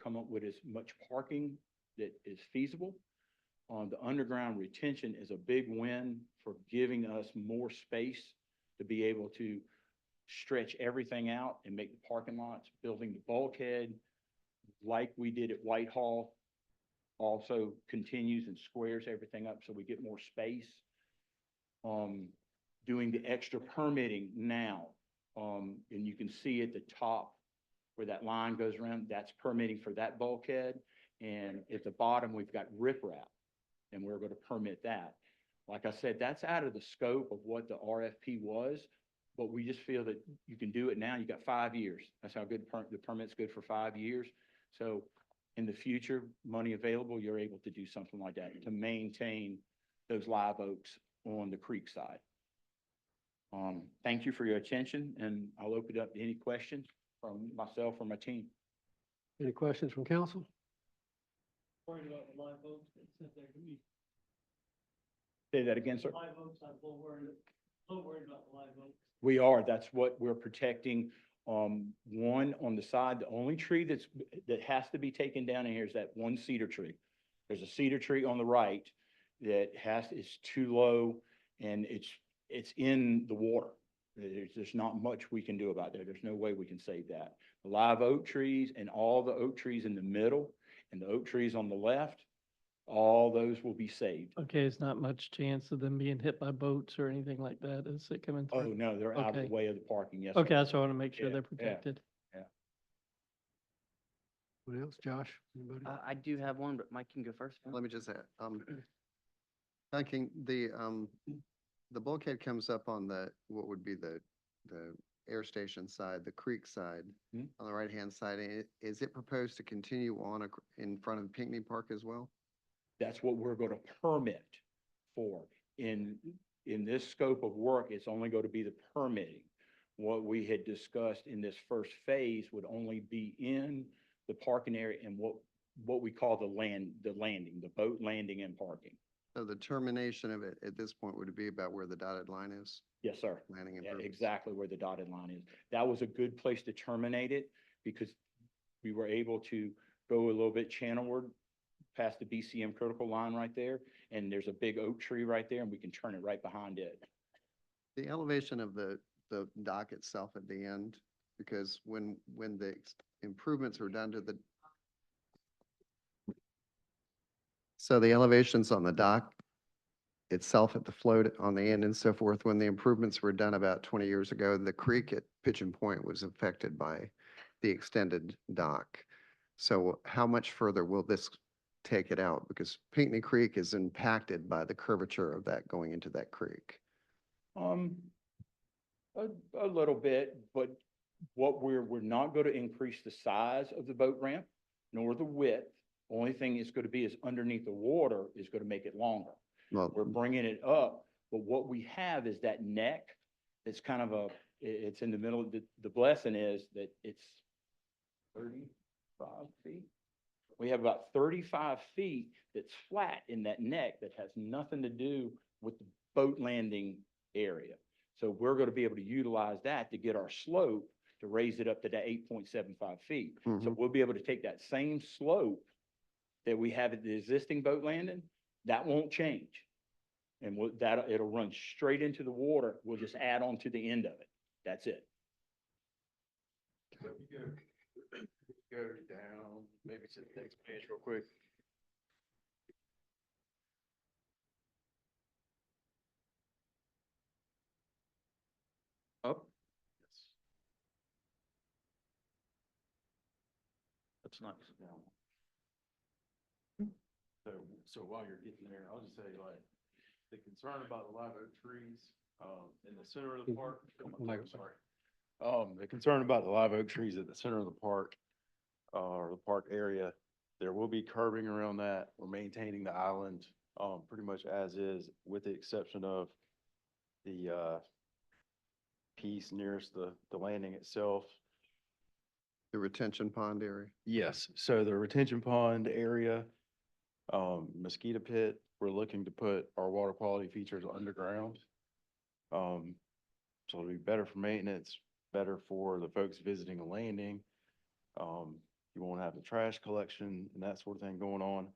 come up with as much parking that is feasible. The underground retention is a big win for giving us more space to be able to stretch everything out and make the parking lots. Building the bulkhead like we did at Whitehall also continues and squares everything up so we get more space. Doing the extra permitting now, and you can see at the top where that line goes around, that's permitting for that bulkhead. And at the bottom, we've got riprap, and we're going to permit that. Like I said, that's out of the scope of what the RFP was, but we just feel that you can do it now. You got 5 years. That's how good the permit's good for 5 years. So in the future, money available, you're able to do something like that to maintain those live oaks on the creek side. Thank you for your attention, and I'll open it up to any questions from myself or my team. Any questions from council? Worried about the live oaks that sit there, can we, Say that again, sir. live oaks, I'm a little worried about the live oaks. We are, that's what we're protecting. One on the side, the only tree that has to be taken down in here is that one cedar tree. There's a cedar tree on the right that is too low, and it's in the water. There's not much we can do about that. There's no way we can save that. The live oak trees and all the oak trees in the middle and the oak trees on the left, all those will be saved. Okay, it's not much chance of them being hit by boats or anything like that as they come in Oh, through? no, they're out of the Okay. way of the parking, yes. sir. Okay, that's what I want to make sure Yeah, they're yeah. protected. What else, Josh? Anybody? I do have one, but Mike can go first. Let me just add, thinking the bulkhead comes up on what would be the air station side, the creek side, Mhm. on the right-hand side. Is it proposed to continue on in front of Pinckney Park as well? That's what we're going to permit for. In this scope of work, it's only going to be the permitting. What we had discussed in this first phase would only be in the parking area and what we call the landing, the boat landing and parking. So the termination of it at this point would be about where the dotted line is, Yes, sir. landing Yeah, improvements? exactly where the dotted line is. That was a good place to terminate it because we were able to go a little bit channelward past the BCM critical line right there. And there's a big oak tree right there, and we can turn it right behind it. The elevation of the dock itself at the end, because when the improvements were done to so the elevations on the dock itself at the float on the end and so forth, when the improvements were done about 20 years ago, the creek at Pigeon Point was affected by the extended dock. So how much further will this take it out? Because Pinckney Creek is impacted by the curvature of that going into that creek. A little bit, but what we're not going to increase the size of the boat ramp nor the width. Only thing it's going to be is underneath the water is going to make it longer. Well, We're bringing it up, but what we have is that neck. It's kind of it's in the middle. The blessing is that it's 35 feet. We have about 35 feet that's flat in that neck that has nothing to do with the boat landing area. So we're going to be able to utilize that to get our slope to raise it up to that 8.75 feet. So Mhm. we'll be able to take that same slope that we have at the existing boat landing, that won't change. And it'll run straight into the water. We'll just add on to the end of it. That's it. Go down, maybe to the next page real quick. Up. That's nice. So while you're getting there, I'll just say like, the concern about the live oak trees, in the center of the park, sorry. The concern about the live oak trees at the center of the park, or the park area, there will be curbing around that. We're maintaining the island, pretty much as is, with the exception of the piece nearest the landing itself. The retention pond area. Yes, so the retention pond area, mosquito pit, we're looking to put our water quality features underground. So it'll be better for maintenance, better for the folks visiting the landing. You won't have the trash collection and that sort of thing going on.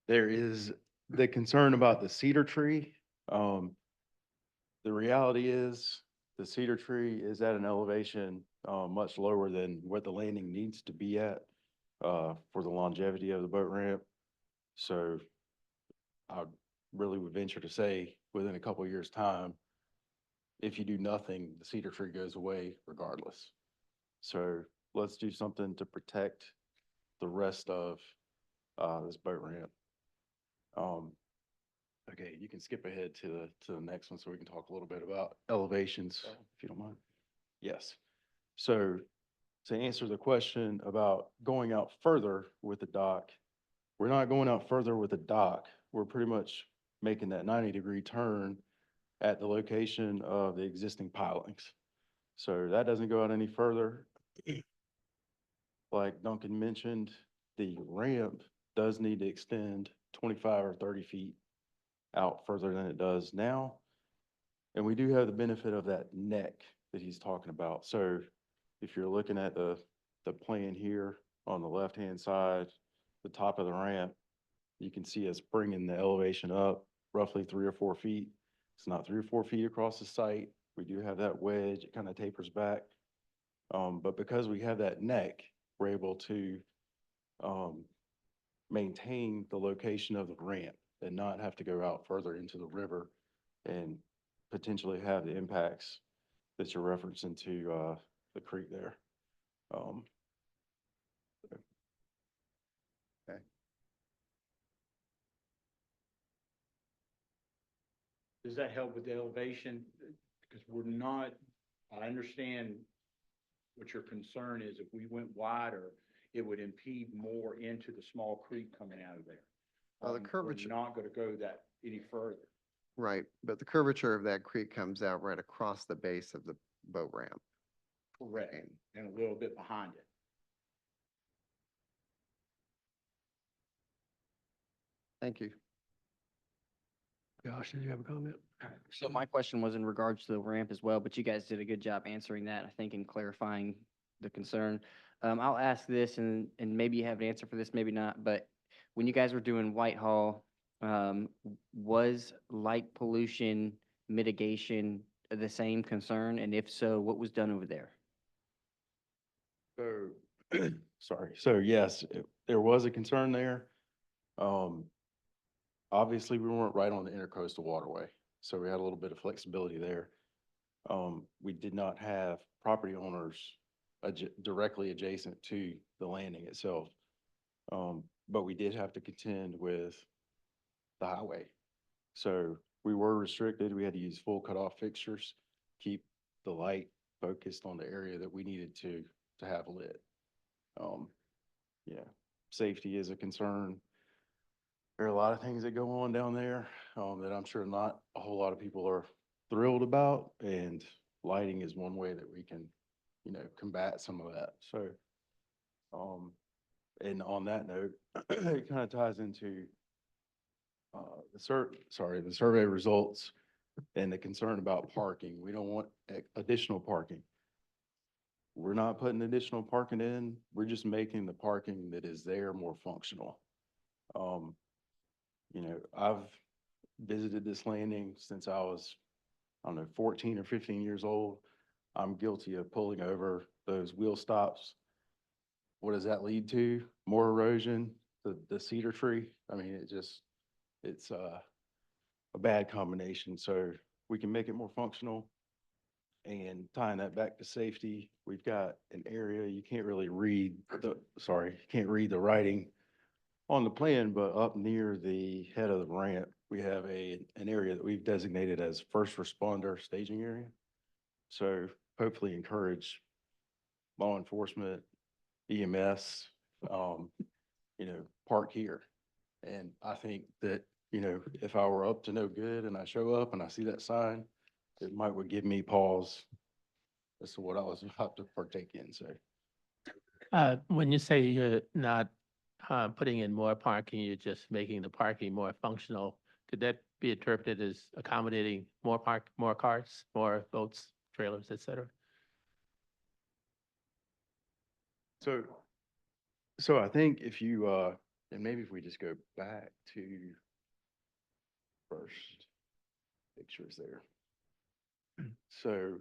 There is the concern about the cedar tree. The reality is the cedar tree is at an elevation much lower than what the landing needs to be at for the longevity of the boat ramp. So I really would venture to say within a couple of years' time, if you do nothing, the cedar tree goes away regardless. So let's do something to protect the rest of this boat ramp. Okay, you can skip ahead to the next one so we can talk a little bit about elevations, if you don't mind. Yes. So to answer the question about going out further with the dock, we're not going out further with the dock. We're pretty much making that 90-degree turn at the location of the existing pilings. So that doesn't go out any further. Like Duncan mentioned, the ramp does need to extend 25 or 30 feet out further than it does now. And we do have the benefit of that neck that he's talking about. So if you're looking at the plan here on the left-hand side, the top of the ramp, you can see us bringing the elevation up roughly 3 or 4 feet. It's not 3 or 4 feet across the site. We do have that wedge. It kind of tapers back. But because we have that neck, we're able to maintain the location of the ramp and not have to go out further into the river and potentially have the impacts that you're referencing to the creek there. Does that help with the elevation? Because we're not, I understand what your concern is. If we went wider, it would impede more into the small creek coming out of there. The curvature. We're not gonna go that any further. Right, but the curvature of that creek comes out right across the base of the boat ramp. Correct. And a little bit behind it. Thank you. Josh, did you have a comment? So my question was in regards to the ramp as well, but you guys did a good job answering that, I think, and clarifying the concern. I'll ask this and maybe you have an answer for this, maybe not, but when you guys were doing Whitehall, was light pollution mitigation the same concern? And if so, what was done over there? So, sorry. So yes, there was a concern there. Obviously, we weren't right on the intercoastal waterway, so we had a little bit of flexibility there. We did not have property owners directly adjacent to the landing itself. But we did have to contend with the highway. So we were restricted. We had to use full cutoff fixtures, keep the light focused on the area that we needed to have lit. Yeah, safety is a concern. There are a lot of things that go on down there that I'm sure not a whole lot of people are thrilled about, and lighting is one way that we can, combat some of that. So, and on that note, it kind of ties into the survey results and the concern about parking. We don't want additional parking. We're not putting additional parking in. We're just making the parking that is there more functional. I've visited this landing since I was, 14 or 15 years old. I'm guilty of pulling over those wheel stops. What does that lead to? More erosion, the cedar tree. I mean, it's a bad combination. So we can make it more functional. And tying that back to safety, we've got an area, you can't read the writing on the plan, but up near the head of the ramp, we have an area that we've designated as first responder staging area. So hopefully encourage law enforcement, EMS, park here. And I think that, if I were up to no good and I show up and I see that sign, it would give me pause as to what I was about to partake in, so. When you say you're not putting in more parking, you're just making the parking more functional, could that be interpreted as accommodating more cars, more boats, trailers, et cetera? So I think if you, and maybe if we just go back to first pictures there. So,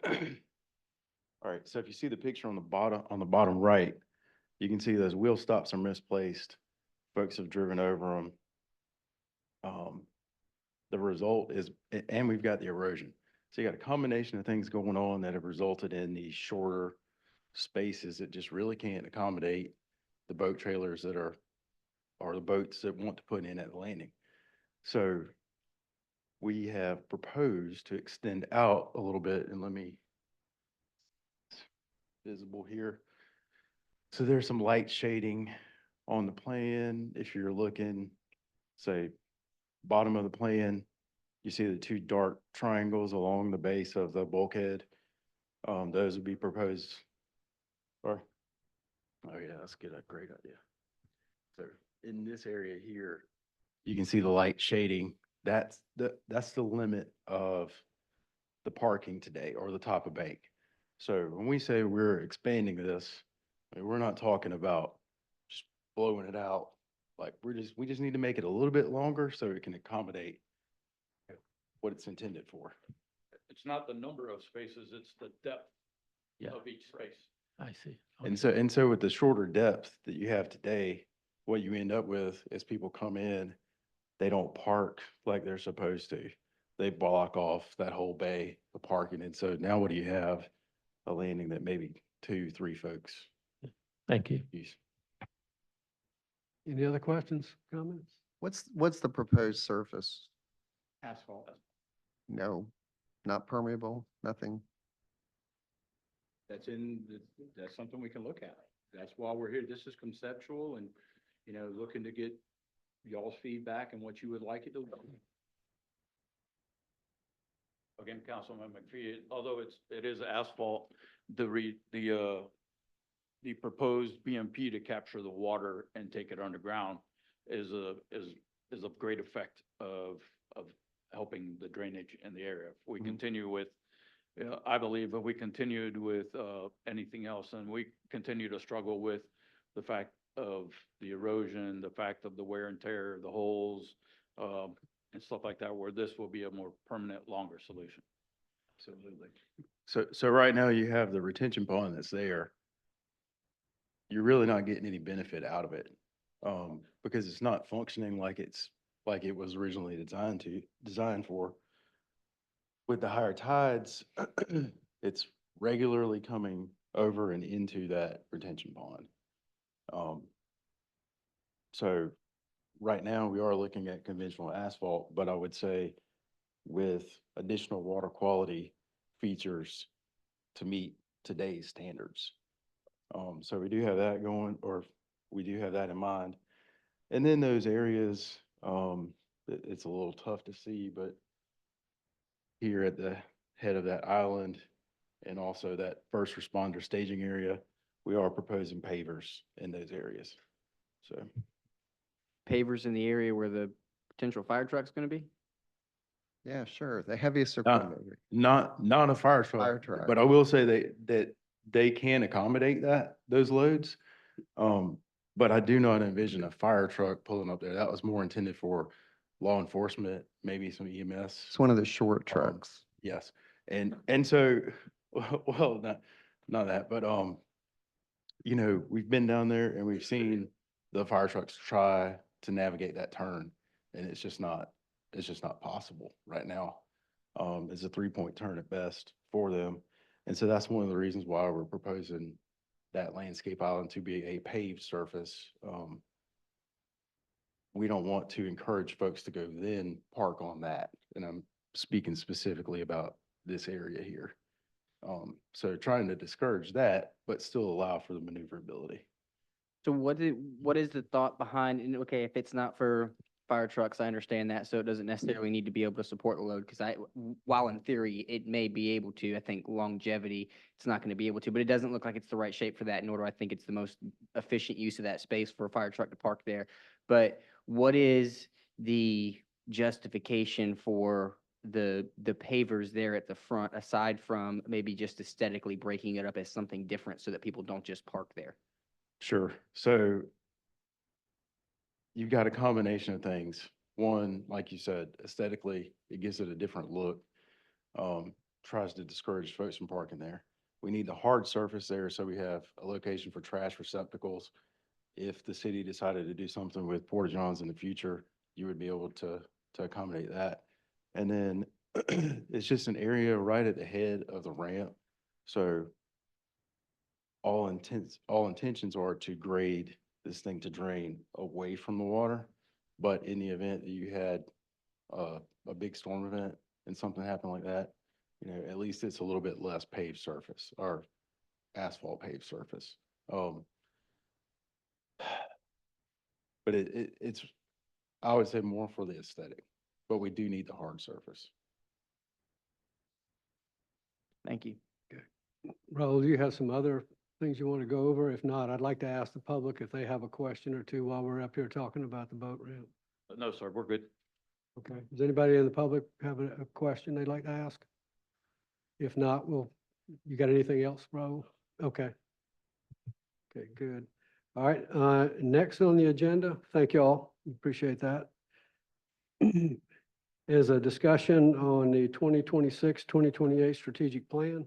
all right, so if you see the picture on the bottom right, you can see those wheel stops are misplaced. Folks have driven over them. The result is, and we've got the erosion. So you got a combination of things going on that have resulted in these shorter spaces that just really can't accommodate the boat trailers that are, or the boats that want to put in at the landing. So we have proposed to extend out a little bit, and let me, it's visible here. So there's some light shading on the plan. If you're looking, say, bottom of the plan, you see the two dark triangles along the base of the bulkhead. Those would be proposed. Or, oh yeah, that's a great idea. So in this area here, you can see the light shading. That's the limit of the parking today, or the top of bank. So when we say we're expanding this, I mean, we're not talking about just blowing it out. Like we just need to make it a little bit longer so it can accommodate what it's intended for. It's not the number of spaces, it's the depth Yeah, of each space. I see. And so with the shorter depth that you have today, what you end up with is people come in, they don't park like they're supposed to. They block off that whole bay of parking. And so now what do you have? A landing that maybe 2-3 folks Thank you. use. Any other questions, comments? What's the proposed surface? Asphalt. No, not permeable, nothing. That's something we can look at. That's why we're here. This is conceptual and, looking to get y'all's feedback and what you would like it to be. Again, Councilman McPhee, although it is asphalt, the proposed BMP to capture the water and take it underground is of great effect of helping the drainage in the area. If we continue with, I believe if we continued with anything else, and we continue to struggle with the fact of the erosion, the fact of the wear and tear, the holes, and stuff like that, where this will be a more permanent, longer solution. Absolutely. So right now you have the retention pond that's there. You're really not getting any benefit out of it, because it's not functioning like it was originally designed for. With the higher tides, it's regularly coming over and into that retention pond. So right now we are looking at conventional asphalt, but I would say with additional water quality features to meet today's standards. So we do have that going, or we do have that in mind. And then those areas, it's a little tough to see, but here at the head of that island and also that first responder staging area, we are proposing pavers in those areas. So Pavers in the area where the potential fire truck's gonna be? Yeah, sure. The heaviest not, equipment. not a fire Fire truck, truck. but I will say that they can accommodate those loads. But I do not envision a fire truck pulling up there. That was more intended for law enforcement, maybe some EMS. It's one of the short trucks. Yes, and so, well, not that, but we've been down there and we've seen the fire trucks try to navigate that turn, and it's just not possible right now. It's a 3-point turn at best for them, and so that's one of the reasons why we're proposing that landscape island to be a paved surface. We don't want to encourage folks to go then park on that, and I'm speaking specifically about this area here. So trying to discourage that, but still allow for the maneuverability. So what is the thought behind, and okay, if it's not for fire trucks, I understand that, so it doesn't necessarily need to be able to support the load, because while in theory, it may be able to, I think longevity, it's not gonna be able to, but it doesn't look like it's the right shape for that, nor do I think it's the most efficient use of that space for a fire truck to park there. But what is the justification for the pavers there at the front, aside from maybe just aesthetically breaking it up as something different so that people don't just park there? Sure. So you've got a combination of things. One, like you said, aesthetically, it gives it a different look. Tries to discourage folks from parking there. We need the hard surface there, so we have a location for trash receptacles. If the city decided to do something with porta johns in the future, you would be able to accommodate that. And then it's just an area right at the head of the ramp. So all intentions are to grade this thing to drain away from the water. But in the event that you had a big storm event and something happened like that, you know, at least it's a little bit less paved surface or asphalt paved surface. But it's, I would say more for the aesthetic, but we do need the hard surface. Thank you. Raul, do you have some other things you want to go over? If not, I'd like to ask the public if they have a question or two while we're up here talking about the boat ramp. No, sir, we're good. Okay. Does anybody in the public have a question they'd like to ask? If not, you got anything else, Raul? Okay. Okay, good. All right, next on the agenda, thank you all. Appreciate that. Is a discussion on the 2026-2028 strategic plan.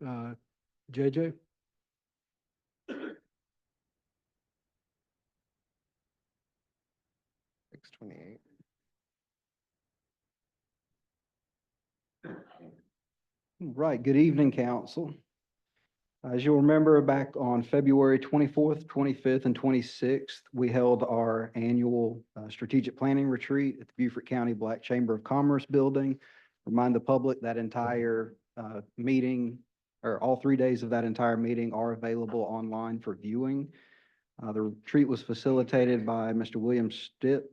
JJ? 628. Right, good evening, council. As you'll remember, back on February 24th, 25th, and 26th, we held our annual strategic planning retreat at the Beaufort County Black Chamber of Commerce building. Remind the public that entire meeting, or all 3 days of that entire meeting, are available online for viewing. The retreat was facilitated by Mr. William Stipp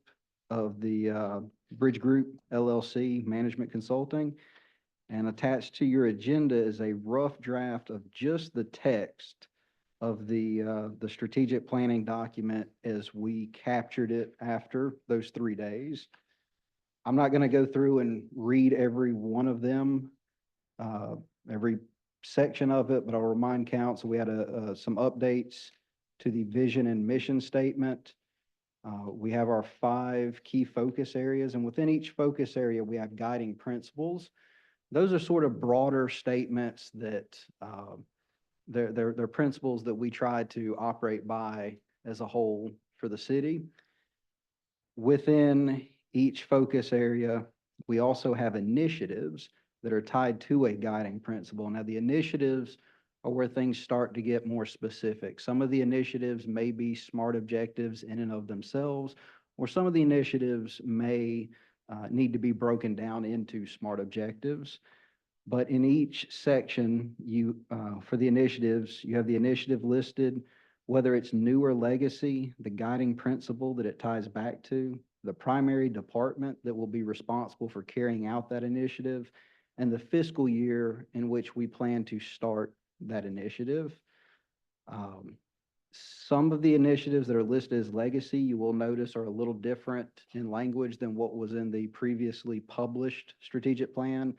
of the Bridge Group LLC Management Consulting. And attached to your agenda is a rough draft of just the text of the strategic planning document as we captured it after those 3 days. I'm not going to go through and read every one of them, every section of it, but I'll remind council we had some updates to the vision and mission statement. We have our 5 key focus areas, and within each focus area, we have guiding principles. Those are sort of broader statements that they're principles that we try to operate by as a whole for the city. Within each focus area, we also have initiatives that are tied to a guiding principle. Now, the initiatives are where things start to get more specific. Some of the initiatives may be SMART objectives in and of themselves, or some of the initiatives may need to be broken down into SMART objectives. But in each section, for the initiatives, you have the initiative listed, whether it's new or legacy, the guiding principle that it ties back to, the primary department that will be responsible for carrying out that initiative, and the fiscal year in which we plan to start that initiative. Some of the initiatives that are listed as legacy, you will notice, are a little different in language than what was in the previously published strategic plan.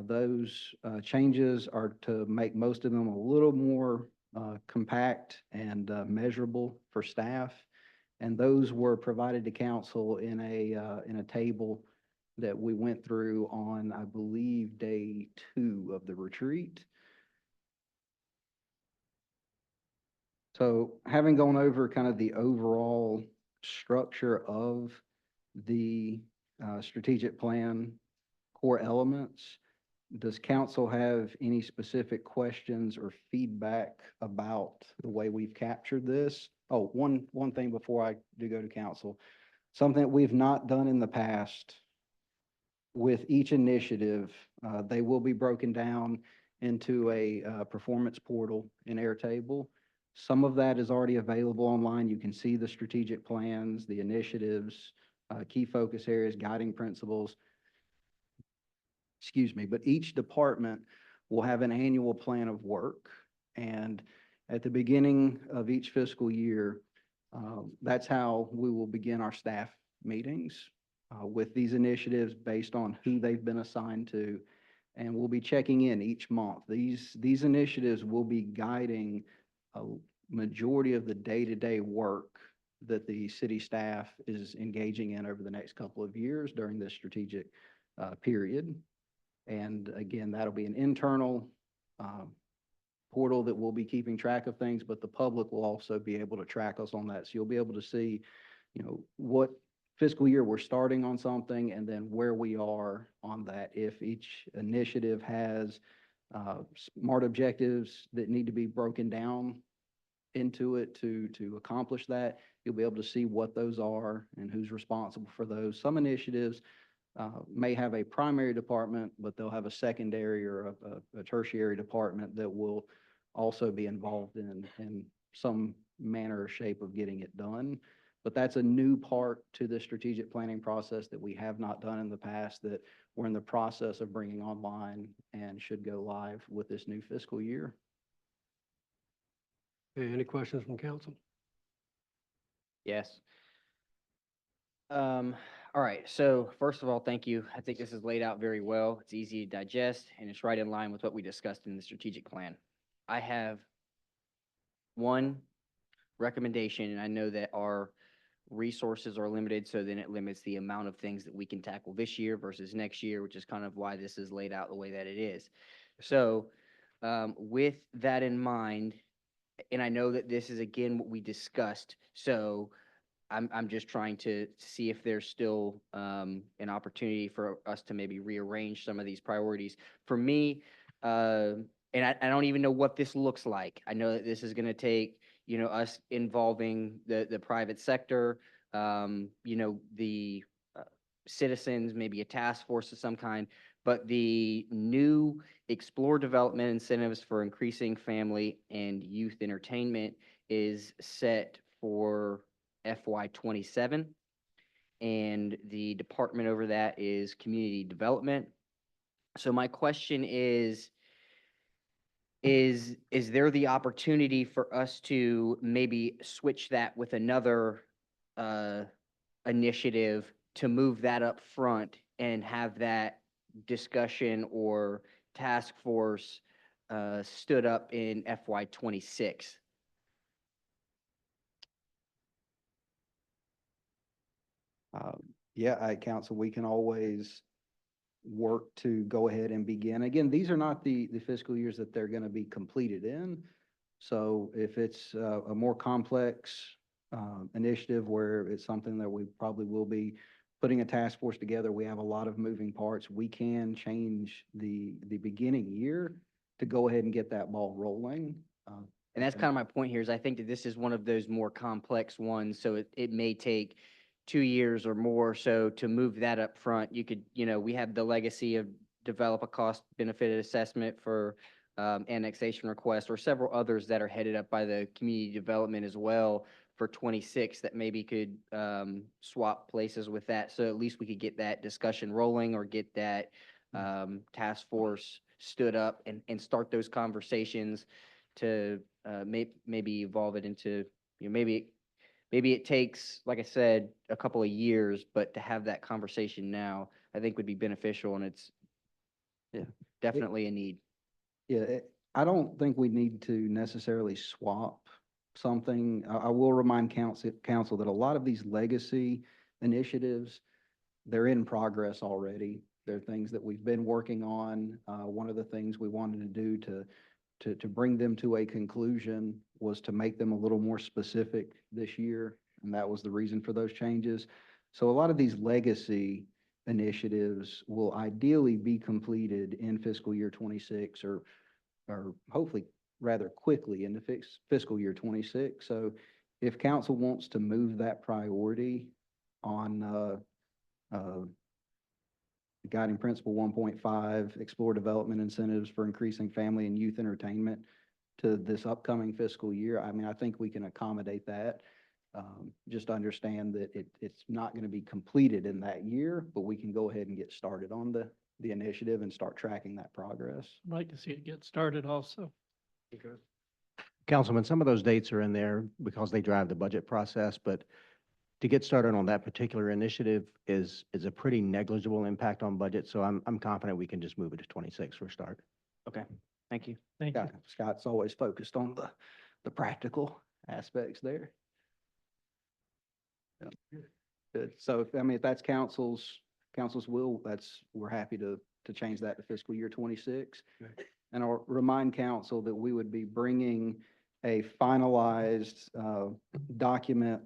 Those changes are to make most of them a little more compact and measurable for staff. And those were provided to council in a table that we went through on, I believe, day 2 of the retreat. So having gone over kind of the overall structure of the strategic plan core elements, does council have any specific questions or feedback about the way we've captured this? Oh, one thing before I do go to council, something that we've not done in the past with each initiative, they will be broken down into a performance portal in Airtable. Some of that is already available online. You can see the strategic plans, the initiatives, key focus areas, guiding principles. Excuse me, but each department will have an annual plan of work. And at the beginning of each fiscal year, that's how we will begin our staff meetings with these initiatives based on who they've been assigned to. And we'll be checking in each month. These initiatives will be guiding a majority of the day-to-day work that the city staff is engaging in over the next couple of years during this strategic period. And again, that'll be an internal portal that will be keeping track of things, but the public will also be able to track us on that. So you'll be able to see, what fiscal year we're starting on something and then where we are on that. If each initiative has SMART objectives that need to be broken down into it to accomplish that, you'll be able to see what those are and who's responsible for those. Some initiatives may have a primary department, but they'll have a secondary or a tertiary department that will also be involved in some manner or shape of getting it done. But that's a new part to the strategic planning process that we have not done in the past, that we're in the process of bringing online and should go live with this new fiscal year. Okay, any questions from council? Yes. All right, so first of all, thank you. I think this is laid out very well. It's easy to digest, and it's right in line with what we discussed in the strategic plan. I have one recommendation, and I know that our resources are limited, so then it limits the amount of things that we can tackle this year versus next year, which is kind of why this is laid out the way that it is. So with that in mind, and I know that this is again what we discussed, so I'm just trying to see if there's still an opportunity for us to maybe rearrange some of these priorities. For me, and I don't even know what this looks like. I know that this is going to take, us involving the private sector, the citizens, maybe a task force of some kind, but the new Explore Development incentives for increasing family and youth entertainment is set for FY '27. And the department over that is Community Development. So my question is there the opportunity for us to maybe switch that with another initiative to move that up front and have that discussion or task force stood up in FY '26? Yeah, council, we can always work to go ahead and begin. Again, these are not the fiscal years that they're going to be completed in. So if it's a more complex initiative where it's something that we probably will be putting a task force together, we have a lot of moving parts, we can change the beginning year to go ahead and get that ball rolling. And that's kind of my point here, is I think that this is one of those more complex ones, so it may take 2 years or more. So to move that up front, you could, we have the legacy of develop a cost benefit assessment for annexation request, or several others that are headed up by the community development as well for '26 that maybe could swap places with that. So at least we could get that discussion rolling, or get that task force stood up and start those conversations to maybe evolve it into, maybe it takes, like I said, a couple of years, but to have that conversation now, I think would be beneficial, and it's definitely a need. Yeah, I don't think we need to necessarily swap something. I will remind council that a lot of these legacy initiatives, they're in progress already. They're things that we've been working on. One of the things we wanted to do to bring them to a conclusion was to make them a little more specific this year, and that was the reason for those changes. So a lot of these legacy initiatives will ideally be completed in fiscal year '26, or hopefully rather quickly in the fiscal year '26. So if council wants to move that priority on Guiding Principle 1.5, explore development incentives for increasing family and youth entertainment to this upcoming fiscal year. I mean, I think we can accommodate that. Just understand that it's not going to be completed in that year, but we can go ahead and get started on the initiative and start tracking that progress. I'd like to see it get started also. Councilman, some of those dates are in there because they drive the budget process, but to get started on that particular initiative is a pretty negligible impact on budget. So I'm confident we can just move it to 26 for a start. Okay, thank you. Thank you. Yeah, Scott's always focused on the practical aspects there. Yeah. Good. So, I mean, if that's council's will, we're happy to change that to fiscal year 26. And I'll remind council that we would be bringing a finalized document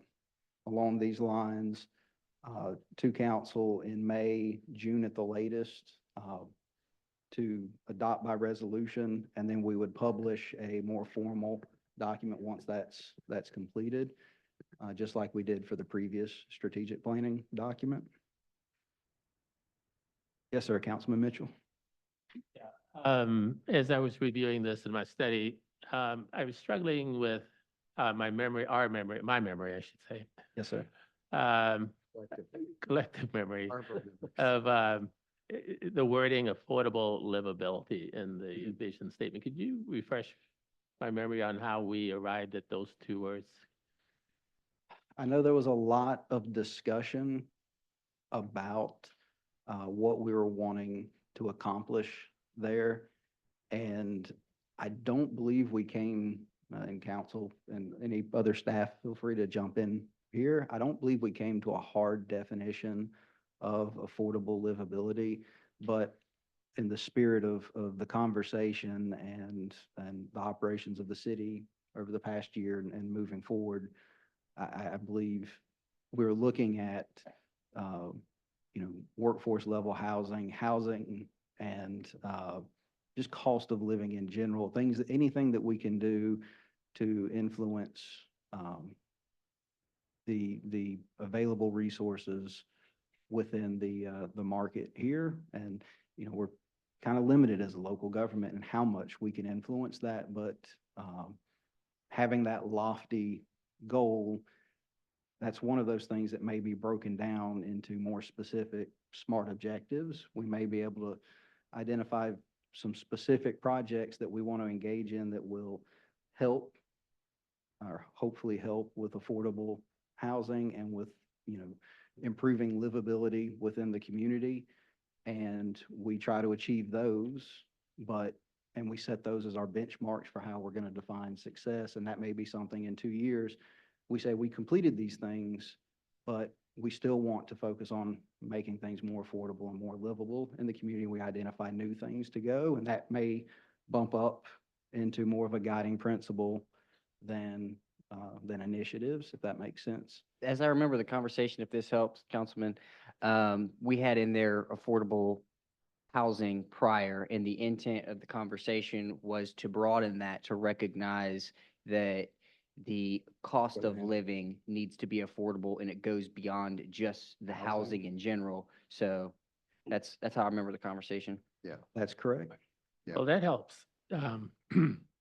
along these lines to council in May, June at the latest, to adopt by resolution, and then we would publish a more formal document once that's completed, just like we did for the previous strategic planning document. Yes, sir, Councilman Mitchell. As I was reviewing this in my study, I was struggling with my memory, my memory, I should say. Yes, sir. Collective memory of the wording affordable livability in the vision statement. Could you refresh my memory on how we arrived at those two words? I know there was a lot of discussion about what we were wanting to accomplish there. And I don't believe we came in council, and any other staff, feel free to jump in here. I don't believe we came to a hard definition of affordable livability, but in the spirit of the conversation and the operations of the city over the past year and moving forward, I believe we're looking at, workforce level housing, and just cost of living in general, anything that we can do to influence the available resources within the market here. And, we're kind of limited as a local government in how much we can influence that, but having that lofty goal, that's one of those things that may be broken down into more specific SMART objectives. We may be able to identify some specific projects that we want to engage in that will help or hopefully help with affordable housing and with, improving livability within the community. And we try to achieve those, and we set those as our benchmarks for how we're going to define success. And that may be something in 2 years. We say we completed these things, but we still want to focus on making things more affordable and more livable in the community. We identify new things to go, and that may bump up into more of a guiding principle than initiatives, if that makes sense. As I remember the conversation, if this helps, Councilman, we had in there affordable housing prior, and the intent of the conversation was to broaden that to recognize that the cost of living needs to be affordable, and it goes beyond just the housing in general. So that's how I remember the conversation. Yeah, that's correct. Yeah. Well, that helps.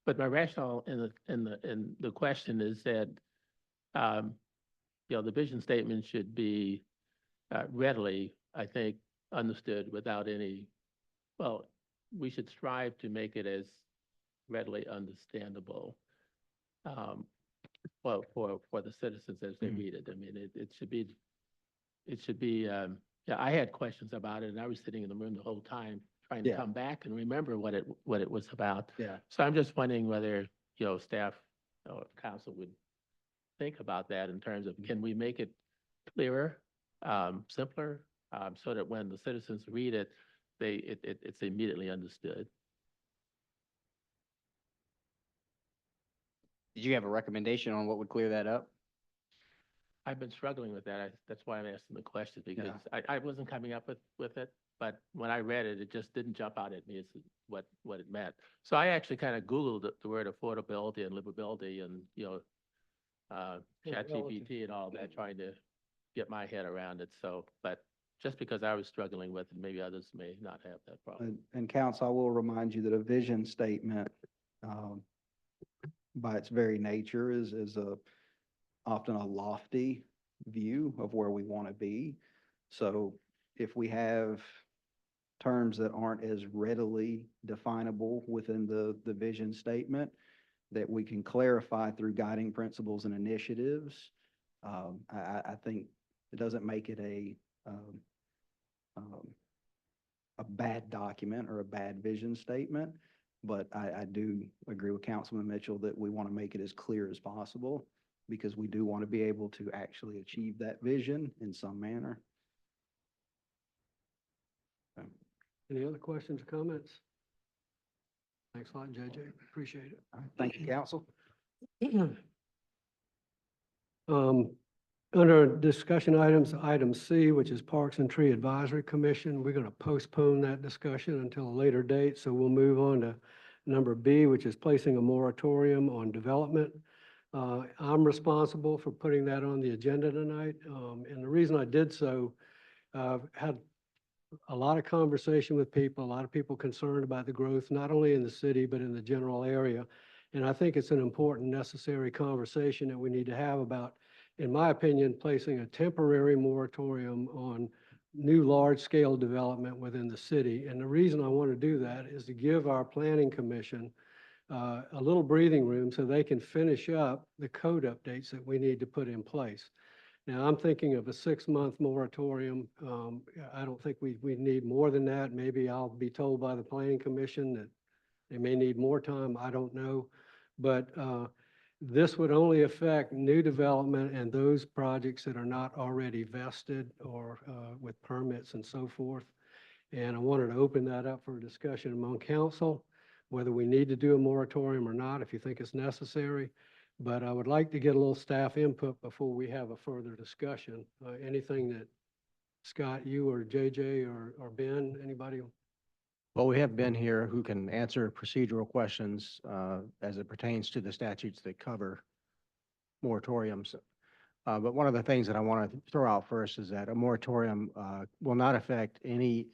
But my rationale in the question is that, the vision statement should be readily, I think, understood without any, we should strive to make it as readily understandable, for the citizens as they read it. I mean, it should be, I had questions about it, and I was sitting in the room the whole time trying to come back and remember what it was about. Yeah. So I'm just wondering whether, staff or council would think about that in terms of, can we make it clearer, simpler, so that when the citizens read it, it's immediately understood. Did you have a recommendation on what would clear that up? I've been struggling with that. That's why I'm asking the question, because I wasn't coming up with it, but when I read it, it just didn't jump out at me as what it meant. So I actually kind of Googled the word affordability and livability and, ChatGPT and all that, trying to get my head around it. So, but just because I was struggling with it, maybe others may not have that problem. And council, I will remind you that a vision statement, by its very nature is often a lofty view of where we want to be. So if we have terms that aren't as readily definable within the vision statement, that we can clarify through guiding principles and initiatives, I think it doesn't make it a bad document or a bad vision statement. But I do agree with Councilman Mitchell that we want to make it as clear as possible, because we do want to be able to actually achieve that vision in some manner. Any other questions or comments? Thanks a lot, JJ. Appreciate it. All right, thank you, council. Under discussion items, item C, which is Parks and Tree Advisory Commission, we're going to postpone that discussion until a later date. So we'll move on to number B, which is placing a moratorium on development. I'm responsible for putting that on the agenda tonight. And the reason I did so, I've had a lot of conversation with people, a lot of people concerned about the growth, not only in the city, but in the general area. And I think it's an important, necessary conversation that we need to have about, in my opinion, placing a temporary moratorium on new large-scale development within the city. And the reason I want to do that is to give our planning commission a little breathing room so they can finish up the code updates that we need to put in place. Now, I'm thinking of a 6-month moratorium. I don't think we need more than that. Maybe I'll be told by the planning commission that they may need more time. I don't know. But this would only affect new development and those projects that are not already vested or with permits and so forth. And I wanted to open that up for a discussion among council, whether we need to do a moratorium or not, if you think it's necessary. But I would like to get a little staff input before we have a further discussion. Anything that Scott, you or JJ or Ben, anybody? Well, we have Ben here who can answer procedural questions as it pertains to the statutes that cover moratoriums. But one of the things that I want to throw out first is that a moratorium will not affect any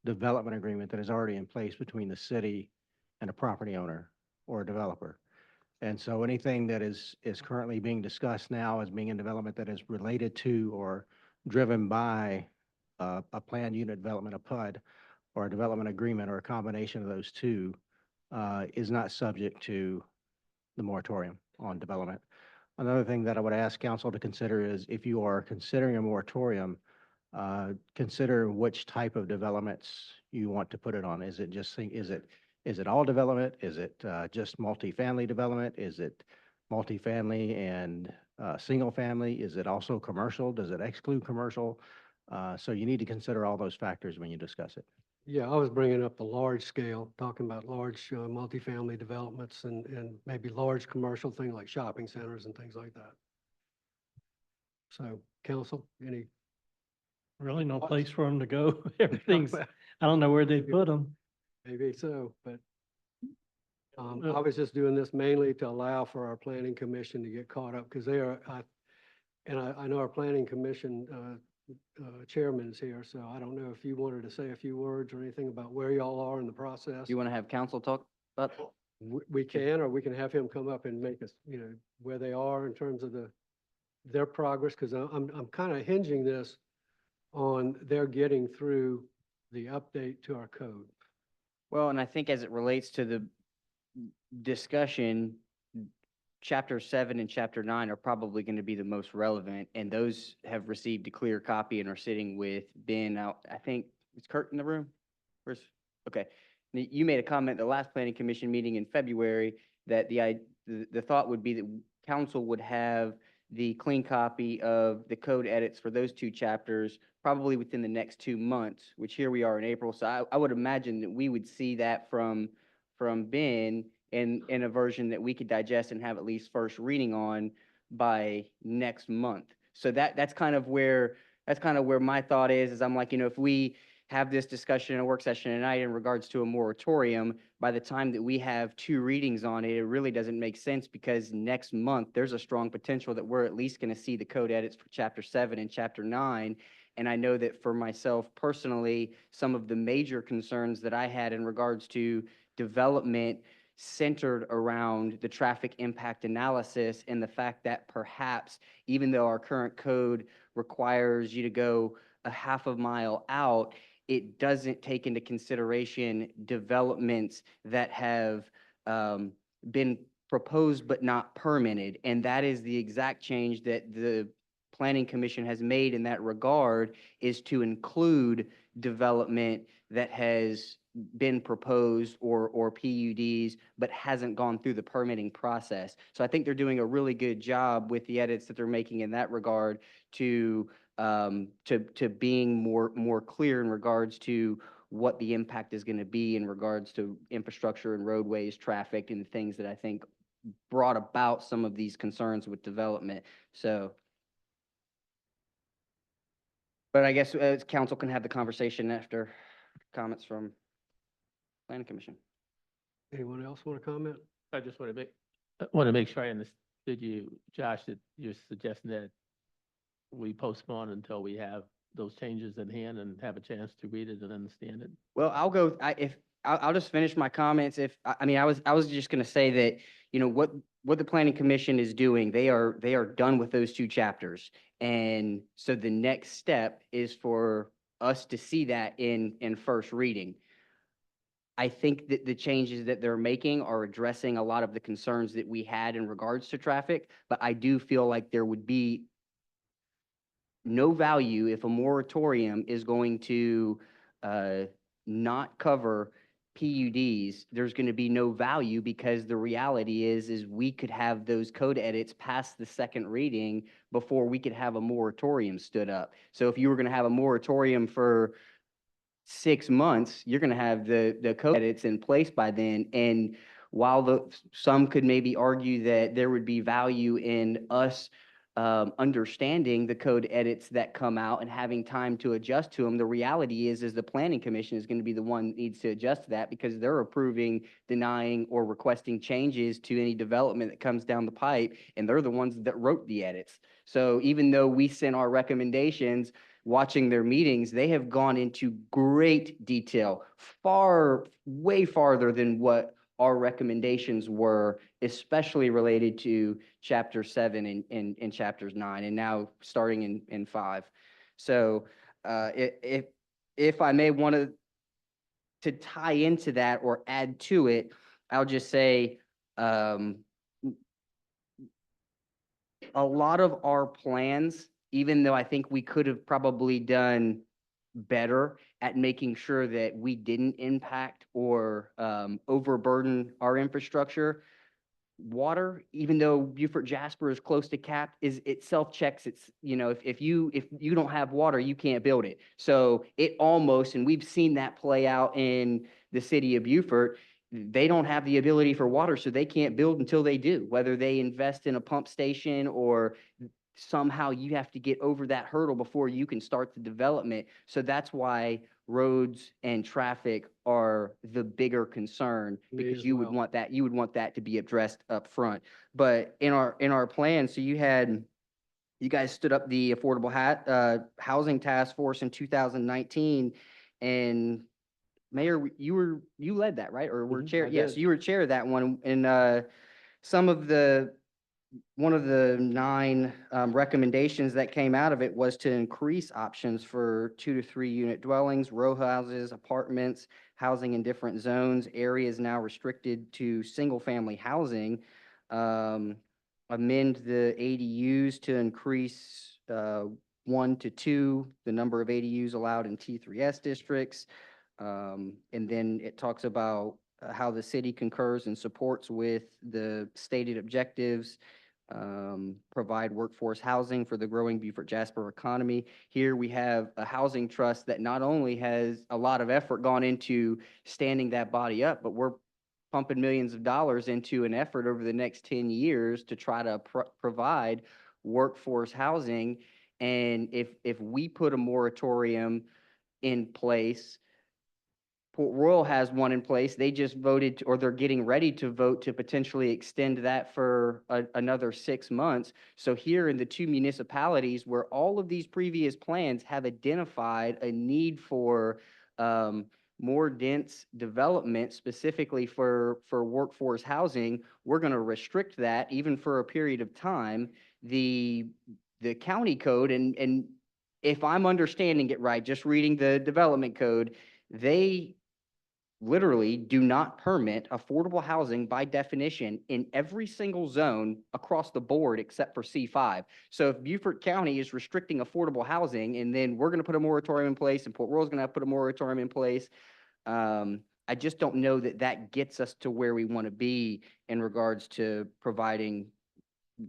development agreement that is already in place between the city and a property owner or a developer. And so anything that is currently being discussed now as being in development that is related to or driven by a planned unit development, a PUD, or a development agreement, or a combination of those two, is not subject to the moratorium on development. Another thing that I would ask council to consider is, if you are considering a moratorium, consider which type of developments you want to put it on. Is it just, is it all development? Is it just multifamily development? Is it multifamily and single family? Is it also commercial? Does it exclude commercial? So you need to consider all those factors when you discuss it. Yeah, I was bringing up the large scale, talking about large multifamily developments and maybe large commercial thing like shopping centers and things like that. So council, any? Really no thoughts? place for them to go. Everything's, I don't know where they put them. Maybe so, but I was just doing this mainly to allow for our planning commission to get caught up, because they are, I know our planning commission chairman is here, so I don't know if you wanted to say a few words or anything about where y'all are in the process. You want to have council talk about? We can, or we can have him come up and make us, where they are in terms of their progress, because I'm kind of hinging this on their getting through the update to our code. Well, and I think as it relates to the discussion, Chapter 7 and Chapter 9 are probably going to be the most relevant, and those have received a clear copy and are sitting with Ben out. I think, is Kurt in the room? Okay. You made a comment at the last planning commission meeting in February that the thought would be that council would have the clean copy of the code edits for those 2 chapters probably within the next 2 months, which here we are in April. So I would imagine that we would see that from Ben in a version that we could digest and have at least first reading on by next month. So that's kind of where my thought is I'm like, if we have this discussion in a work session tonight in regards to a moratorium, by the time that we have 2 readings on it, it really doesn't make sense, because next month there's a strong potential that we're at least going to see the code edits for Chapter 7 and Chapter 9. And I know that for myself personally, some of the major concerns that I had in regards to development centered around the traffic impact analysis and the fact that perhaps even though our current code requires you to go a half a mile out, it doesn't take into consideration developments that have been proposed but not permitted. And that is the exact change that the Planning Commission has made in that regard, is to include development that has been proposed or PUDs, but hasn't gone through the permitting process. So I think they're doing a really good job with the edits that they're making in that regard to being more clear in regards to what the impact is going to be in regards to infrastructure and roadways, traffic, and things that I think brought about some of these concerns with development. So, but I guess council can have the conversation after comments from Planning Commission. Anyone else want to comment? I just want to make sure I understood you, Josh, that you're suggesting that we postpone until we have those changes in hand and have a chance to read it and understand it. Well, I'll just finish my comments. I mean, I was just going to say that, you know, what the Planning Commission is doing, they are done with those two chapters. And so the next step is for us to see that in first reading. I think that the changes that they're making are addressing a lot of the concerns that we had in regards to traffic, but I do feel like there would be no value if a moratorium is going to not cover PUDs. There's going to be no value, because the reality is we could have those code edits past the second reading before we could have a moratorium stood up. So if you were going to have a moratorium for 6 months, you're going to have the code edits in place by then. And while some could maybe argue that there would be value in us understanding the code edits that come out and having time to adjust to them, the reality is the Planning Commission is going to be the one that needs to adjust to that, because they're approving, denying, or requesting changes to any development that comes down the pipe, and they're the ones that wrote the edits. So even though we sent our recommendations, watching their meetings, they have gone into great detail, way farther than what our recommendations were, especially related to chapter 7 and chapters 9, and now starting in 5. So if I may want to tie into that or add to it, I'll just say a lot of our plans, even though I think we could have probably done better at making sure that we didn't impact or overburden our infrastructure. Water, even though Beaufort Jasper is close to cap, it self-checks. It's, you know, if you don't have water, you can't build it. So it almost, and we've seen that play out in the city of Beaufort, they don't have the ability for water, so they can't build until they do, whether they invest in a pump station or somehow you have to get over that hurdle before you can start the development. So that's why roads and traffic are the bigger concern, because you would want that to be addressed up front. But in our plan, so you guys stood up the Affordable Housing Task Force in 2019, and Mayor, you led that, right? Or were chair? Yes, you were chair of that one. And one of the 9 recommendations that came out of it was to increase options for 2 to 3 unit dwellings, row houses, apartments, housing in different zones, areas now restricted to single family housing. Amend the ADUs to increase 1 to 2, the number of ADUs allowed in T3S districts. And then it talks about how the city concurs and supports with the stated objectives, provide workforce housing for the growing Beaufort Jasper economy. Here we have a housing trust that not only has a lot of effort gone into standing that body up, but we're pumping millions of dollars into an effort over the next 10 years to try to provide workforce housing. And if we put a moratorium in place, Port Royal has one in place. They just voted, or they're getting ready to vote to potentially extend that for another 6 months. So here in the two municipalities where all of these previous plans have identified a need for more dense development specifically for workforce housing, we're going to restrict that even for a period of time. The county code, and if I'm understanding it right, just reading the development code, they literally do not permit affordable housing by definition in every single zone across the board except for C5. So if Beaufort County is restricting affordable housing, and then we're going to put a moratorium in place, and Port Royal's going to put a moratorium in place, I just don't know that that gets us to where we want to be in regards to providing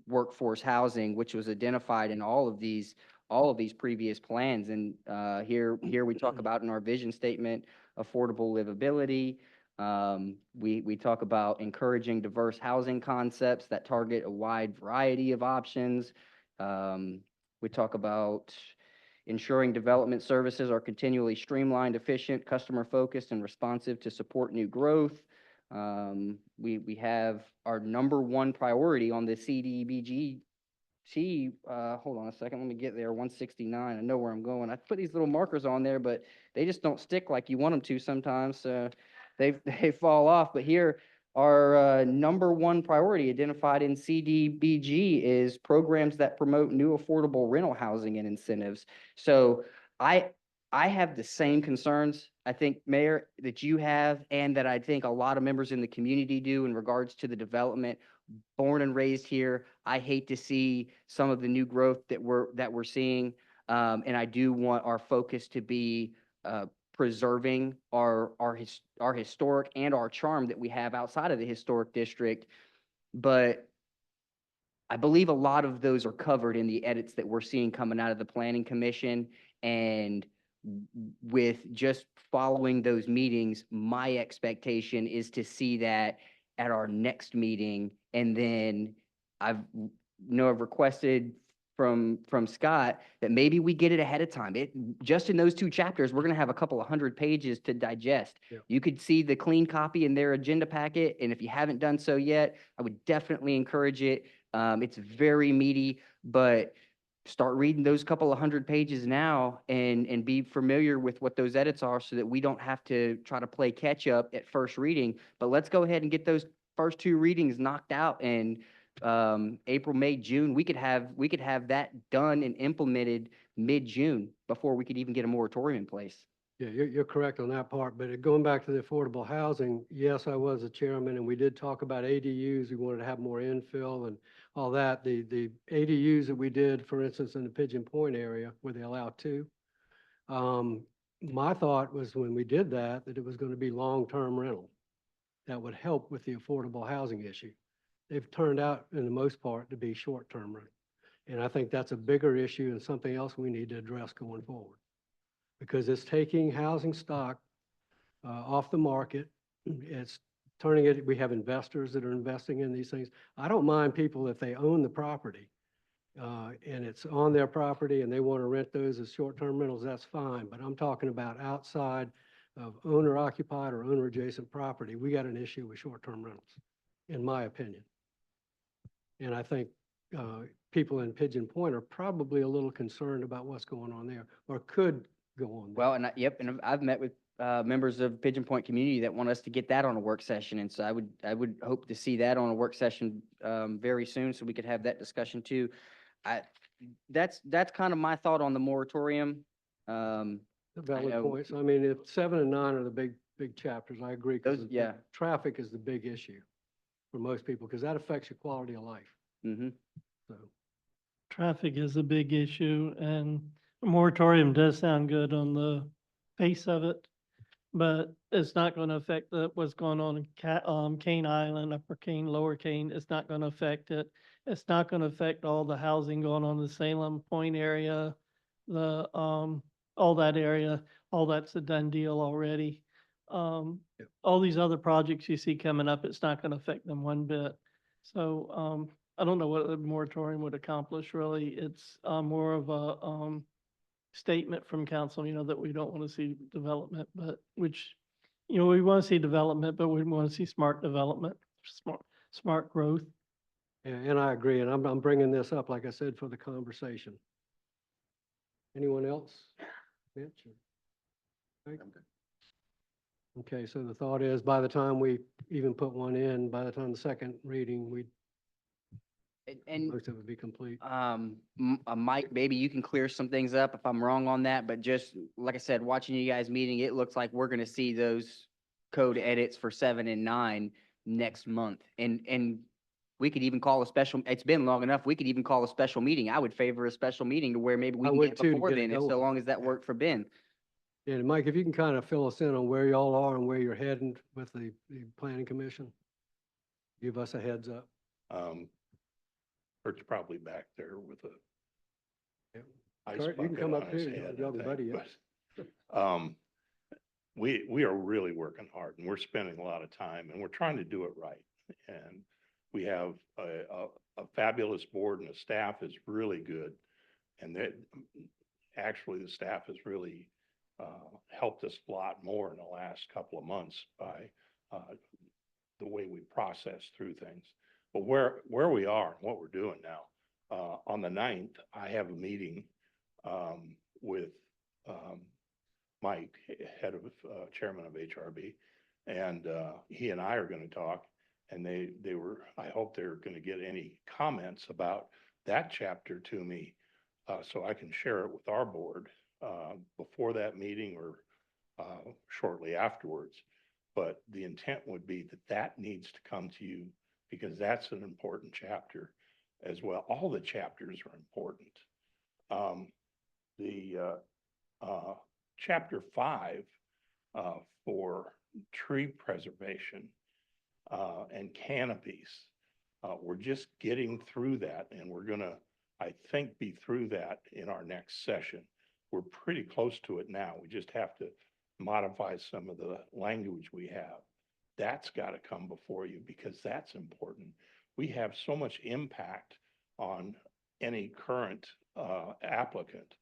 workforce housing, which was identified in all of these previous plans. And here we talk about in our vision statement, affordable livability. We talk about encouraging diverse housing concepts that target a wide variety of options. We talk about ensuring development services are continually streamlined, efficient, customer-focused, and responsive to support new growth. We have our number one priority on the CDBG. Hold on a second, let me get there, 169, I know where I'm going. I put these little markers on there, but they just don't stick like you want them to sometimes, they fall off. But here, our number one priority identified in CDBG is programs that promote new affordable rental housing and incentives. So I have the same concerns, I think, Mayor, that you have, and that I think a lot of members in the community do in regards to the development. Born and raised here, I hate to see some of the new growth that we're seeing, and I do want our focus to be preserving our historic and our charm that we have outside of the historic district. But I believe a lot of those are covered in the edits that we're seeing coming out of the Planning Commission. And with just following those meetings, my expectation is to see that at our next meeting. And then I've requested from Scott that maybe we get it ahead of time. Just in those two chapters, we're going to have a couple of 100 pages to digest. Yeah. You could see the clean copy in their agenda packet, and if you haven't done so yet, I would definitely encourage it. It's very meaty, but start reading those couple of 100 pages now and be familiar with what those edits are, so that we don't have to try to play catch up at first reading. But let's go ahead and get those first two readings knocked out, and April, May, June, we could have that done and implemented mid-June before we could even get a moratorium in place. Yeah, you're correct on that part, but going back to the affordable housing, yes, I was a chairman, and we did talk about ADUs. We wanted to have more infill and all that. The ADUs that we did, for instance, in the Pigeon Point area where they allow two, my thought was when we did that it was going to be long-term rental. That would help with the affordable housing issue. They've turned out, in the most part, to be short-term rental. And I think that's a bigger issue and something else we need to address going forward, because it's taking housing stock off the market. It's turning it, we have investors that are investing in these things. I don't mind people if they own the property and it's on their property and they want to rent those as short-term rentals, that's fine. But I'm talking about outside of owner-occupied or owner-adjacent property. We got an issue with short-term rentals, in my opinion. And I think people in Pigeon Point are probably a little concerned about what's going on there, or could go on there. Well, and and I've met with members of Pigeon Point community that want us to get that on a work session. And so I would hope to see that on a work session very soon, so we could have that discussion too. That's kind of my thought on the moratorium. Valid points. I mean, if 7 and 9 are the big chapters, I agree. 'Cause yeah. Traffic is the big issue for most people, because that affects your quality of life. Mm-hmm. So, Traffic is a big issue, and a moratorium does sound good on the face of it, but it's not going to affect what's going on in Cane Island, Upper Cane, Lower Cane. It's not going to affect it. It's not going to affect all the housing going on in the Salem Point area, all that area. All that's a done deal already. All these other projects you see coming up, it's not going to affect them one bit. So I don't know what the moratorium would accomplish, really. It's more of a statement from council, that we don't want to see development, but which, you know, we want to see development, but we want to see smart development, smart growth. Yeah, and I agree, and I'm bringing this up, like I said, for the conversation. Anyone else? Mitch? or- Mike? Okay, so the thought is, by the time we even put one in, by the time the second reading, And most of it would be complete. Mike, maybe you can clear some things up if I'm wrong on that, but just like I said, watching you guys meeting, it looks like we're gonna see those code edits for 7 and 9 next month. And we could even call a special, it's been long enough, we could even call a special meeting. I would favor a special meeting to where maybe we I can would get too, to before get it then, if so going. long as that worked for Ben. Yeah, and Mike, if you can kind of fill us in on where y'all are and where you're heading with the planning commission, give us a heads up. Kurt's probably back there with a Yeah. ice Kurt, you can bucket come on up his too. head, Y'all I can think, buddy up. but, we are really working hard and we're spending a lot of time and we're trying to do it right. And we have a fabulous board and the staff is really good. And that, actually, the staff has really helped us a lot more in the last couple of months by the way we process through things. But where we are and what we're doing now, on the 9th, I have a meeting with Mike, head of chairman of HRB, and he and I are going to talk. And they were, I hope they're going to get any comments about that chapter to me, so I can share it with our board before that meeting or shortly afterwards. But the intent would be that that needs to come to you because that's an important chapter as well. All the chapters are important. Chapter 5 for tree preservation and canopies, we're just getting through that, and we're gonna, I think, be through that in our next session. We're pretty close to it now. We just have to modify some of the language we have. That's got to come before you because that's important. We have so much impact on any current applicant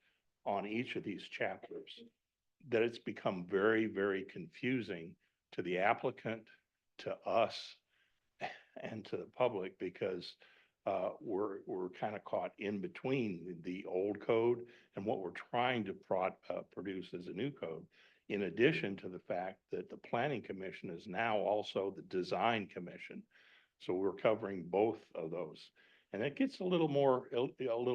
on each of these chapters that it's become very, very confusing to the applicant, to us, and to the public because we're kind of caught in between the old code and what we're trying to produce as a new code. In addition to the fact that the Planning Commission is now also the Design Commission. So we're covering both of those. And it gets a little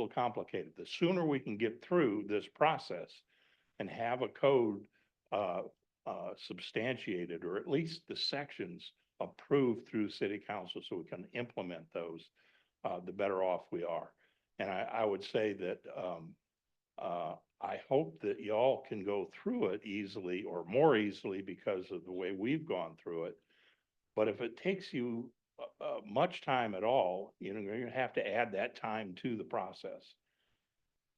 complicated. The sooner we can get through this process and have a code substantiated, or at least the sections approved through city council so we can implement those, the better off we are. And I would say that I hope that y'all can go through it easily or more easily because of the way we've gone through it. But if it takes you much time at all, you're going to have to add that time to the process.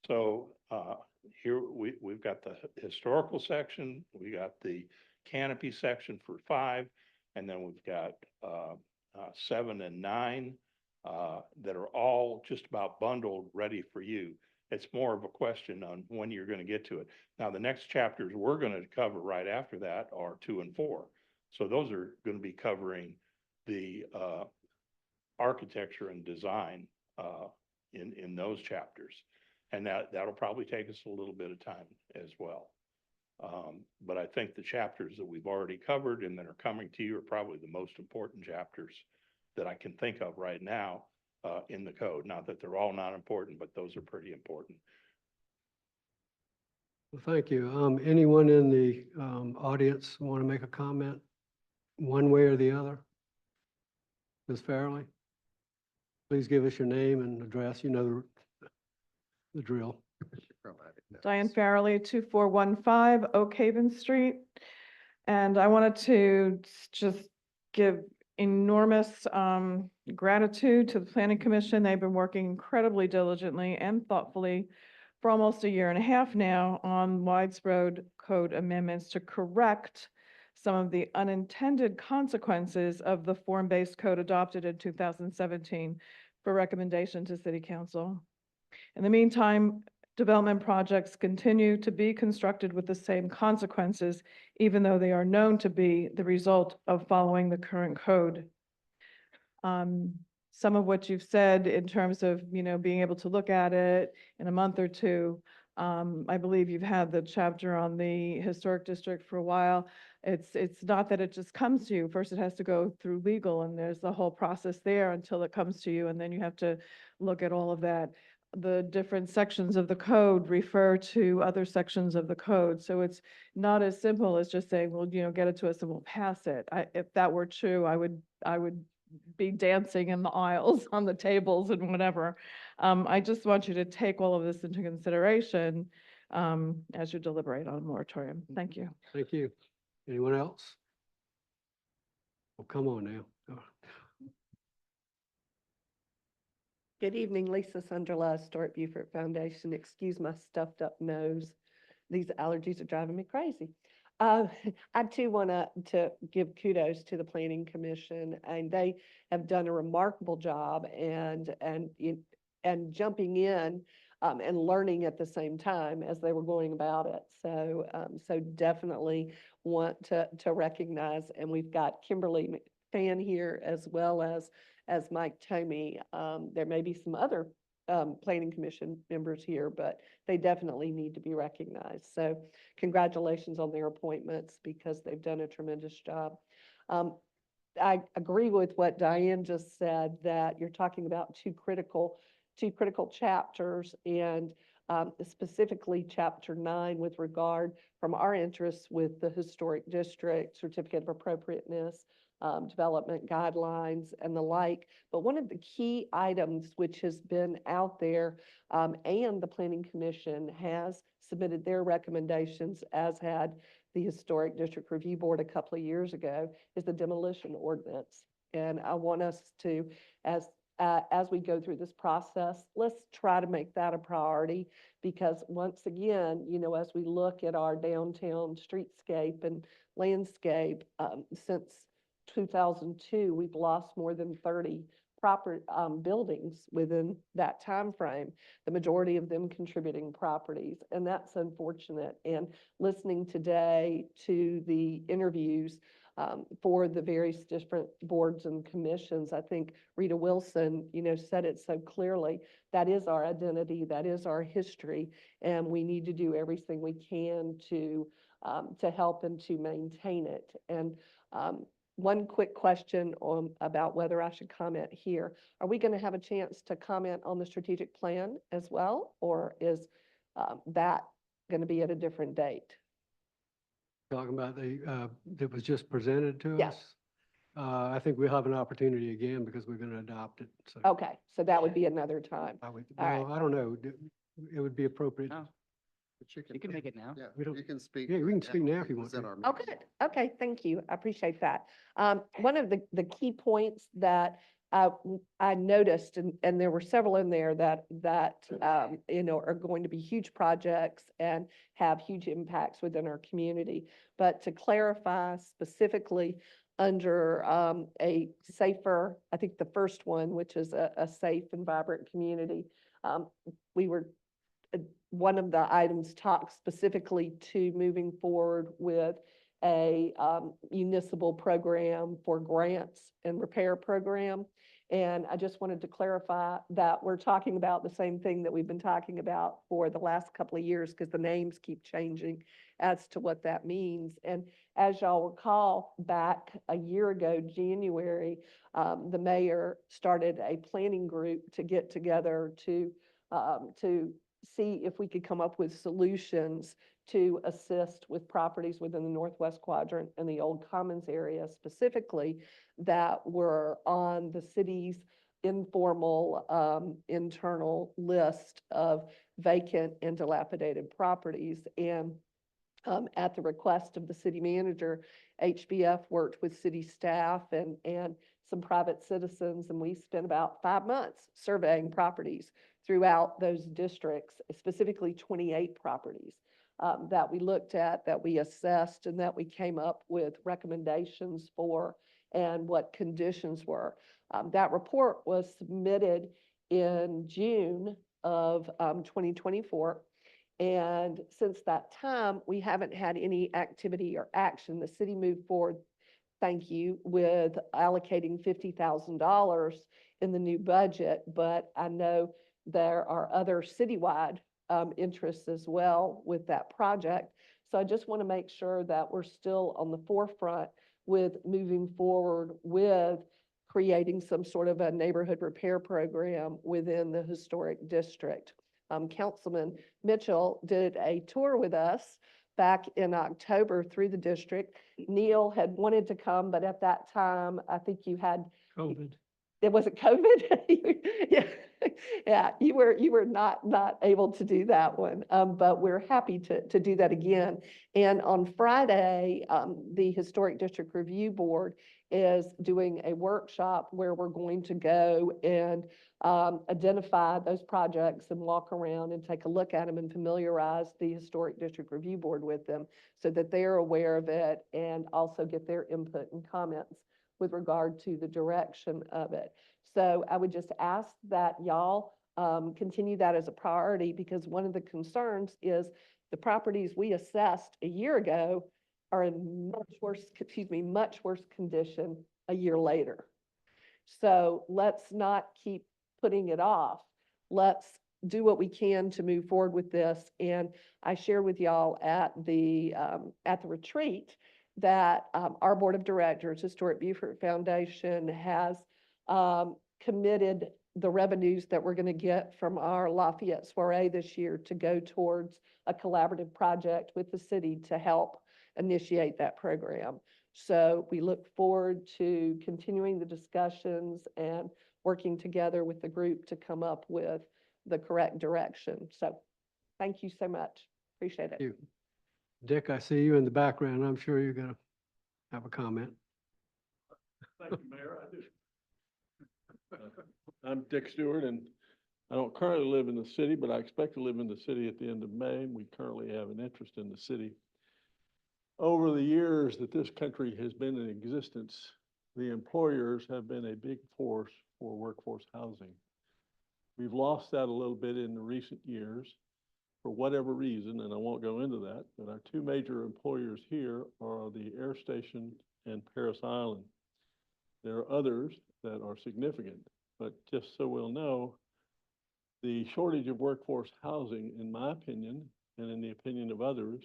So here we've got the historical section, we got the canopy section for 5, and then we've got 7 and 9 that are all just about bundled, ready for you. It's more of a question on when you're going to get to it. Now, the next chapters we're going to cover right after that are 2 and 4. So those are going to be covering the architecture and design in those chapters. And that'll probably take us a little bit of time as well. But I think the chapters that we've already covered and that are coming to you are probably the most important chapters that I can think of right now in the code. Not that they're all not important, but those are pretty important. Well, thank you. Anyone in the audience want to make a comment one way or the other? Ms. Farrelly, please give us your name and address. You know the drill. Diane Farrelly, 2415 Oak Haven Street. And I wanted to just give enormous gratitude to the Planning Commission. They've been working incredibly diligently and thoughtfully for almost a year and a half now on widespread code amendments to correct some of the unintended consequences of the form-based code adopted in 2017 for recommendation to City Council. In the meantime, development projects continue to be constructed with the same consequences, even though they are known to be the result of following the current code. Some of what you've said in terms of, being able to look at it in a month or two. I believe you've had the chapter on the historic district for a while. It's not that it just comes to you. First, it has to go through legal, and there's the whole process there until it comes to you, and then you have to look at all of that. The different sections of the code refer to other sections of the code, so it's not as simple as just saying, well, get it to us and we'll pass it. If that were true, I would be dancing in the aisles on the tables and whatever. I just want you to take all of this into consideration as you deliberate on a moratorium. Thank you. Thank you. Anyone else? Well, come on now. Good evening, Lisa Sunderla, Stuart Beaufort Foundation. Excuse my stuffed up nose. These allergies are driving me crazy. I too want to give kudos to the Planning Commission, and they have done a remarkable job and jumping in and learning at the same time as they were going about it. So definitely want to recognize, and we've got Kimberly McFan here as well as Mike Tomey. There may be some other Planning Commission members here, but they definitely need to be recognized. So congratulations on their appointments because they've done a tremendous job. I agree with what Diane just said, that you're talking about two critical chapters, and specifically Chapter 9 with regard from our interests with the historic district, certificate of appropriateness, development guidelines and the like. But one of the key items which has been out there, and the Planning Commission has submitted their recommendations, as had the Historic District Review Board a couple of years ago, is the demolition ordinance. And I want us to, as we go through this process, let's try to make that a priority, because once again, as we look at our downtown streetscape and landscape, since 2002, we've lost more than 30 proper buildings within that time frame, the majority of them contributing properties, and that's unfortunate. And listening today to the interviews for the various different boards and commissions, I think Rita Wilson, said it so clearly. That is our identity, that is our history, and we need to do everything we can to help and to maintain it. And one quick question about whether I should comment here. Are we going to have a chance to comment on the strategic plan as well, or is that going to be at a different date? Talking about that was just presented to Yes. us. I think we'll have an opportunity again because we're going to adopt it. So Okay, so that would be another time. I would, All well, I don't know. It would be appropriate. No. You can make it now. Yeah, We don't- you can speak. Yeah, we can speak now if you want Present to. our Oh, meeting. good. Okay, thank you. I appreciate that. One of the key points that I noticed, and there were several in there that are going to be huge projects and have huge impacts within our community. But to clarify specifically under a safer, I think the first one, which is a safe and vibrant community, one of the items talks specifically to moving forward with a municipal program for grants and repair program. And I just wanted to clarify that we're talking about the same thing that we've been talking about for the last couple of years, because the names keep changing as to what that means. And as y'all recall, back a year ago, January, the mayor started a planning group to get together to see if we could come up with solutions to assist with properties within the Northwest Quadrant and the Old Commons area specifically that were on the city's informal internal list of vacant and dilapidated properties. And at the request of the city manager, HBF worked with city staff and some private citizens, and we spent about 5 months surveying properties throughout those districts, specifically 28 properties that we looked at, that we assessed, and that we came up with recommendations for and what conditions were. That report was submitted in June of 2024. And since that time, we haven't had any activity or action. The city moved forward, thank you, with allocating $50,000 in the new budget, but I know there are other citywide interests as well with that project. So I just want to make sure that we're still on the forefront with moving forward with creating some sort of a neighborhood repair program within the historic district. Councilman Mitchell did a tour with us back in October through the district. Neil had wanted to come, but at that time, I think you had COVID. it wasn't COVID. Yeah, yeah, you were not able to do that one, but we're happy to do that again. And on Friday, the Historic District Review Board is doing a workshop where we're going to go and identify those projects and walk around and take a look at them and familiarize the Historic District Review Board with them so that they're aware of it and also get their input and comments with regard to the direction of it. So I would just ask that y'all continue that as a priority, because one of the concerns is the properties we assessed a year ago are in much worse condition a year later. So let's not keep putting it off. Let's do what we can to move forward with this. And I shared with y'all at the retreat that our board of directors, Historic Beaufort Foundation, has committed the revenues that we're going to get from our Lafayette soiree this year to go towards a collaborative project with the city to help initiate that program. So we look forward to continuing the discussions and working together with the group to come up with the correct direction. So thank you so much. Appreciate it. Thank you. Dick, I see you in the background. I'm sure you're going to have a comment. Thank you, Mayor. I do. I'm Dick Stewart, and I don't currently live in the city, but I expect to live in the city at the end of May. We currently have an interest in the city. Over the years that this country has been in existence, the employers have been a big force for workforce housing. We've lost that a little bit in the recent years for whatever reason, and I won't go into that, but our two major employers here are the Air Station and Paris Island. There are others that are significant, but just so we'll know, the shortage of workforce housing, in my opinion, and in the opinion of others,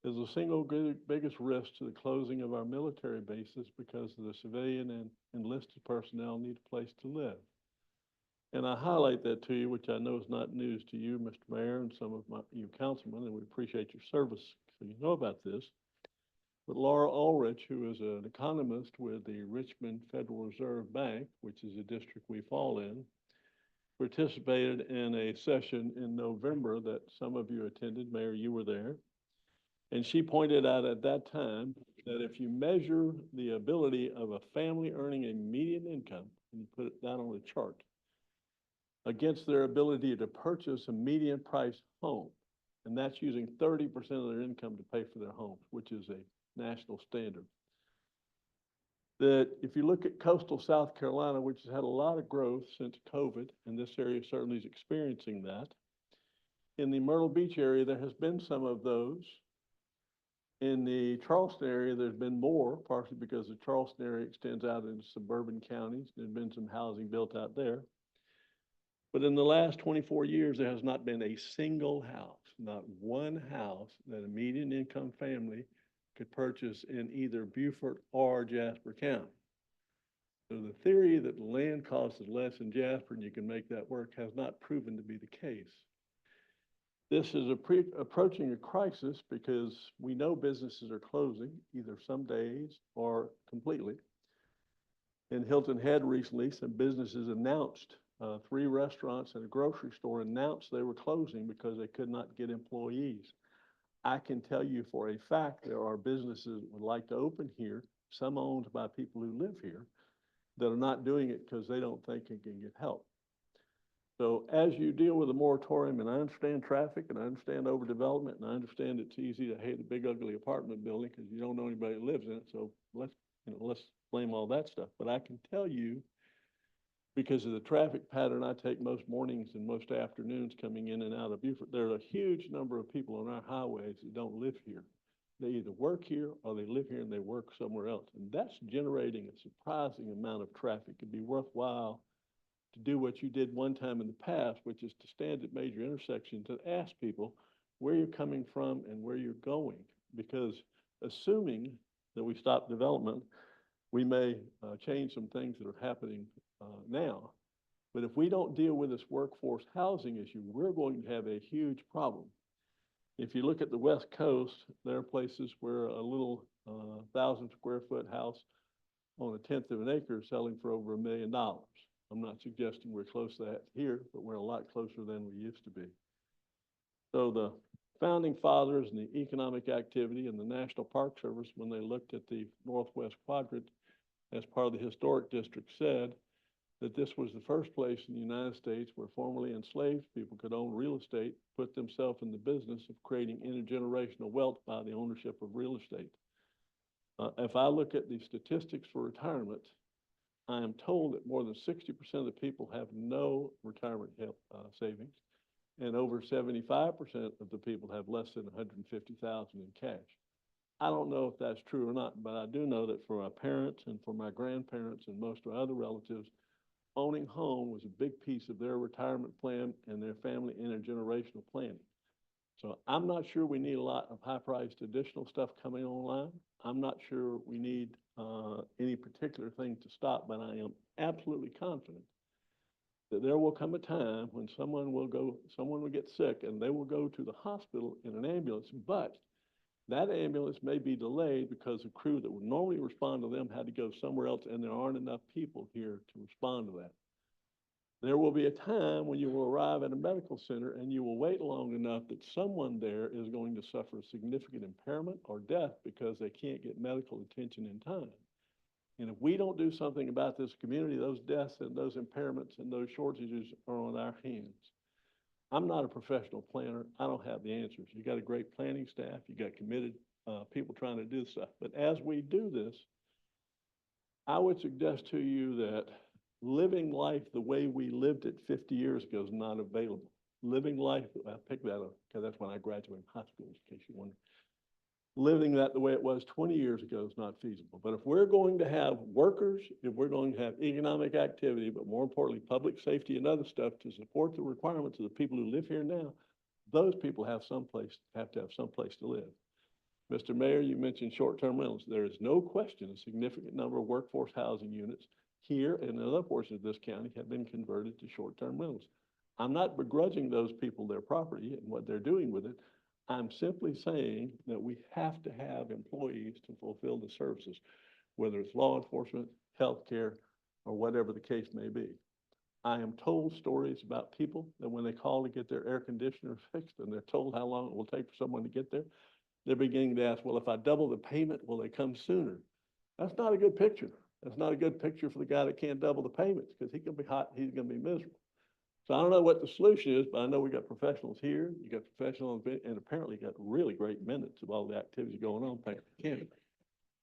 is the single biggest risk to the closing of our military bases, because the civilian and enlisted personnel need a place to live. And I highlight that to you, which I know is not news to you, Mr. Mayor, and some of you councilmen, and we appreciate your service, so you know about this. But Laura Ulrich, who is an economist with the Richmond Federal Reserve Bank, which is a district we fall in, participated in a session in November that some of you attended. Mayor, you were there. And she pointed out at that time that if you measure the ability of a family earning a median income, and you put it down on a chart, against their ability to purchase a median price home, and that's using 30% of their income to pay for their homes, which is a national standard. That if you look at coastal South Carolina, which has had a lot of growth since COVID, and this area certainly is experiencing that, in the Myrtle Beach area, there has been some of those. In the Charleston area, there's been more, partially because the Charleston area extends out into suburban counties. There's been some housing built out there. But in the last 24 years, there has not been a single house, not one house, that a median income family could purchase in either Beaufort or Jasper County. So the theory that land costs less in Jasper and you can make that work has not proven to be the case. This is approaching a crisis because we know businesses are closing, either some days or completely. In Hilton Head recently, some businesses announced, 3 restaurants and a grocery store announced they were closing because they could not get employees. I can tell you for a fact there are businesses that would like to open here, some owned by people who live here, that are not doing it because they don't think they can get help. So as you deal with a moratorium, and I understand traffic, and I understand overdevelopment, and I understand it's easy to hate a big ugly apartment building because you don't know anybody that lives in it. So let's blame all that stuff. But I can tell you because of the traffic pattern I take most mornings and most afternoons coming in and out of Beaufort. There are a huge number of people on our highways that don't live here. They either work here or they live here and they work somewhere else. And that's generating a surprising amount of traffic. It'd be worthwhile to do what you did one time in the past, which is to stand at major intersections and ask people where you're coming from and where you're going. Because assuming that we stop development, we may change some things that are happening now. But if we don't deal with this workforce housing issue, we're going to have a huge problem. If you look at the West Coast, there are places where a little 1,000 square foot house on a tenth of an acre is selling for over $1 million. I'm not suggesting we're close to that here, but we're a lot closer than we used to be. So the founding fathers and the economic activity and the National Park Service, when they looked at the Northwest Quadrant as part of the historic district, said that this was the first place in the United States where formerly enslaved people could own real estate, put themselves in the business of creating intergenerational wealth by the ownership of real estate. If I look at the statistics for retirement, I am told that more than 60% of the people have no retirement savings, and over 75% of the people have less than $150,000 in cash. I don't know if that's true or not, but I do know that for my parents and for my grandparents and most of my other relatives, owning home was a big piece of their retirement plan and their family intergenerational planning. So I'm not sure we need a lot of high-priced additional stuff coming online. I'm not sure we need any particular thing to stop, but I am absolutely confident that there will come a time when someone will get sick and they will go to the hospital in an ambulance, but that ambulance may be delayed because the crew that would normally respond to them had to go somewhere else, and there aren't enough people here to respond to that. There will be a time when you will arrive at a medical center and you will wait long enough that someone there is going to suffer significant impairment or death because they can't get medical attention in time. And if we don't do something about this community, those deaths and those impairments and those shortages are on our hands. I'm not a professional planner. I don't have the answers. You got a great planning staff. You got committed people trying to do stuff. But as we do this, I would suggest to you that living life the way we lived it 50 years ago is not available. Living life, I picked that up because that's when I graduated high school, in case you wonder. Living that the way it was 20 years ago is not feasible. But if we're going to have workers, if we're going to have economic activity, but more importantly, public safety and other stuff to support the requirements of the people who live here now, those people have to have some place to live. Mr. Mayor, you mentioned short-term rentals. There is no question a significant number of workforce housing units here and in other portions of this county have been converted to short-term rentals. I'm not begrudging those people their property and what they're doing with it. I'm simply saying that we have to have employees to fulfill the services, whether it's law enforcement, healthcare, or whatever the case may be. I am told stories about people that when they call to get their air conditioner fixed and they're told how long it will take for someone to get there, they're beginning to ask, well, if I double the payment, will they come sooner? That's not a good picture. That's not a good picture for the guy that can't double the payments because he's going to be hot, he's going to be miserable. So I don't know what the solution is, but I know we got professionals here, you got professionals, and apparently got really great minutes of all the activity going on, thanks to Canada.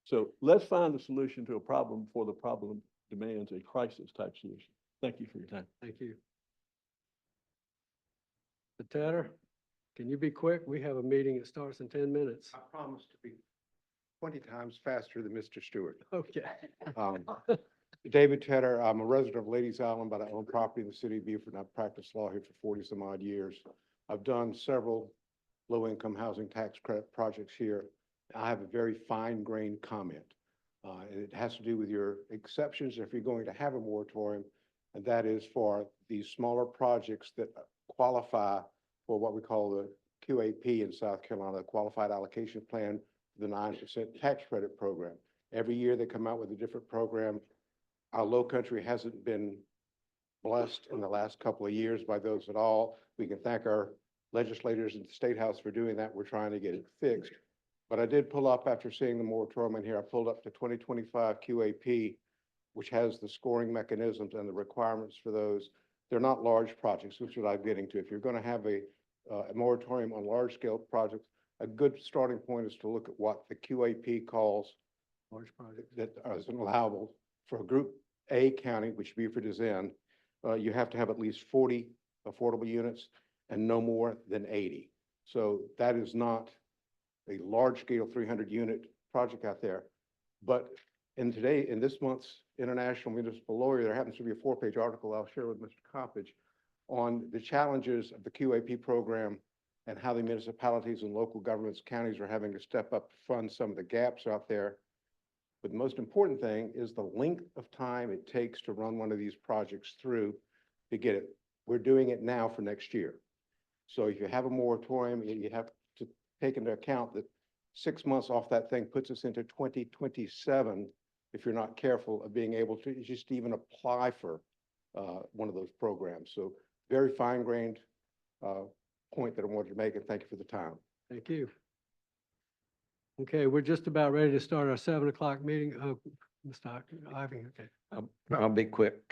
So let's find a solution to a problem before the problem demands a crisis type solution. Thank you for your time. Thank you. Mr. Tedder, can you be quick? We have a meeting that starts in 10 minutes. I promise to be 20 times faster than Mr. Stewart. Okay. David Tedder, I'm a resident of Ladies Island, but I own property in the city of Beaufort, and I've practiced law here for 40 some odd years. I've done several low-income housing tax credit projects here. I have a very fine-grained comment, and it has to do with your exceptions if you're going to have a moratorium, and that is for these smaller projects that qualify for what we call the QAP in South Carolina, the Qualified Allocation Plan, the 9% tax credit program. Every year they come out with a different program. Our low country hasn't been blessed in the last couple of years by those at all. We can thank our legislators in the State House for doing that. We're trying to get it fixed. But I did pull up after seeing the moratorium in here, I pulled up to 2025 QAP, which has the scoring mechanisms and the requirements for those. They're not large projects, which is what I'm getting to. If you're going to have a moratorium on large scale projects, a good starting point is to look at what the QAP calls Large project that is allowable for a group A county, which Beaufort is in, you have to have at least 40 affordable units and no more than 80. So that is not a large-scale 300-unit project out there. But in this month's International Municipal Lawyer, there happens to be a 4-page article I'll share with Mr. Coppage on the challenges of the QAP program and how the municipalities and local governments, counties are having to step up to fund some of the gaps out there. But the most important thing is the length of time it takes to run one of these projects through to get it. We're doing it now for next year. So if you have a moratorium, you have to take into account that 6 months off that thing puts us into 2027 if you're not careful of being able to just even apply for one of those programs. So very fine-grained point that I wanted to make, and thank you for the time. Thank you. Okay, we're just about ready to start our 7 o'clock meeting. Oh, Mr. Ivy, okay. I'll be quick.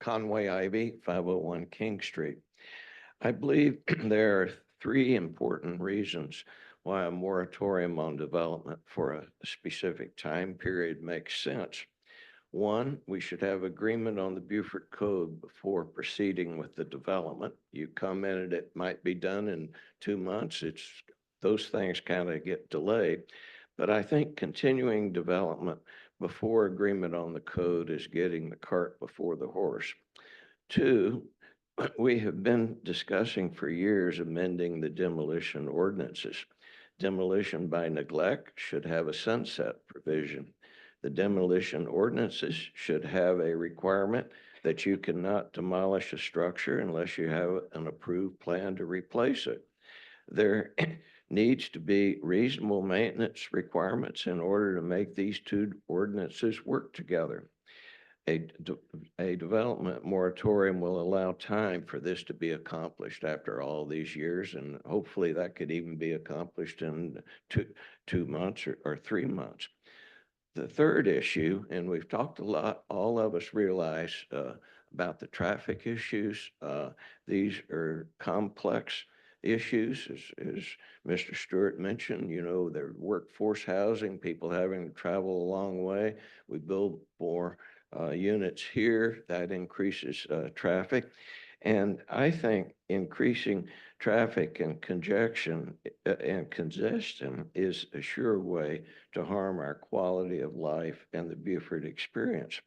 Conway Ivy, 501 King Street. I believe there are 3 important reasons why a moratorium on development for a specific time period makes sense. 1, we should have agreement on the Beaufort Code before proceeding with the development. You commented it might be done in 2 months. Those things kind of get delayed. But I think continuing development before agreement on the code is getting the cart before the horse. 2, we have been discussing for years amending the demolition ordinances. Demolition by neglect should have a sunset provision. The demolition ordinances should have a requirement that you cannot demolish a structure unless you have an approved plan to replace it. There needs to be reasonable maintenance requirements in order to make these 2 ordinances work together. A development moratorium will allow time for this to be accomplished after all these years, and hopefully that could even be accomplished in 2 months or 3 months. The third issue, and we've talked a lot, all of us realize about the traffic issues. These are complex issues, as Mr. Stewart mentioned, their workforce housing, people having to travel a long way. We build more units here, that increases traffic. And I think increasing traffic and congestion is a sure way to harm our quality of life and the Beaufort experience.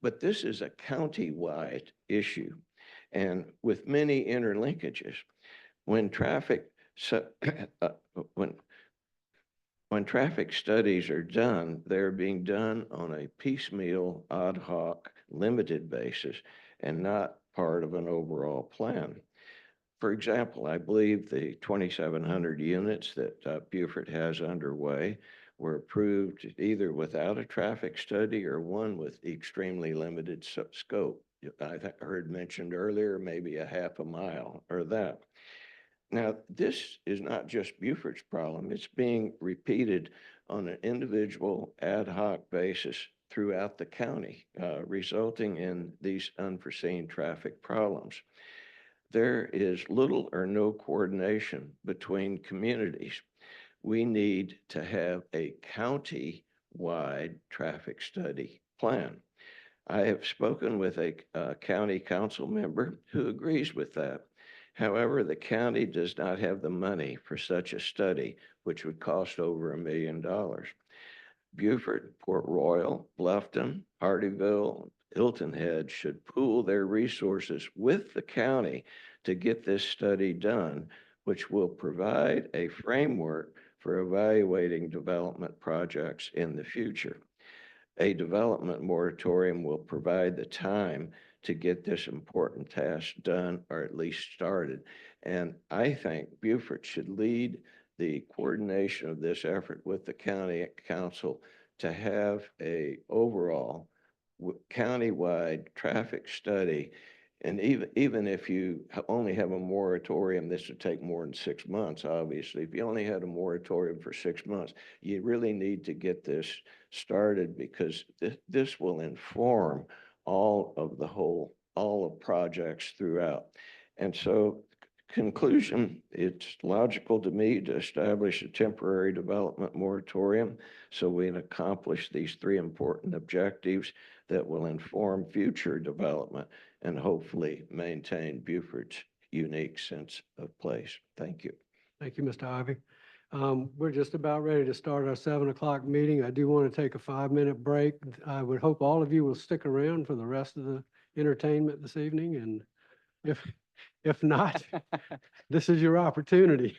But this is a county-wide issue, and with many interlinkages. When traffic studies are done, they're being done on a piecemeal, ad hoc, limited basis, and not part of an overall plan. For example, I believe the 2,700 units that Beaufort has underway were approved either without a traffic study or one with extremely limited scope. I heard mentioned earlier, maybe a half a mile or that. Now, this is not just Beaufort's problem. It's being repeated on an individual ad hoc basis throughout the county, resulting in these unforeseen traffic problems. There is little or no coordination between communities. We need to have a county-wide traffic study plan. I have spoken with a county council member who agrees with that. However, the county does not have the money for such a study, which would cost over $1 million. Beaufort, Port Royal, Bluffton, Hardyville, Hilton Head should pool their resources with the county to get this study done, which will provide a framework for evaluating development projects in the future. A development moratorium will provide the time to get this important task done, or at least started. And I think Beaufort should lead the coordination of this effort with the county council to have a overall county-wide traffic study. And even if you only have a moratorium, this would take more than 6 months, obviously. If you only had a moratorium for 6 months, you really need to get this started, because this will inform all of projects throughout. And so, conclusion, it's logical to me to establish a temporary development moratorium so we can accomplish these 3 important objectives that will inform future development and hopefully maintain Beaufort's unique sense of place. Thank you. Thank you, Mr. Ivy. We're just about ready to start our 7 o'clock meeting. I do want to take a 5-minute break. I would hope all of you will stick around for the rest of the entertainment this evening, and if not, this is your opportunity.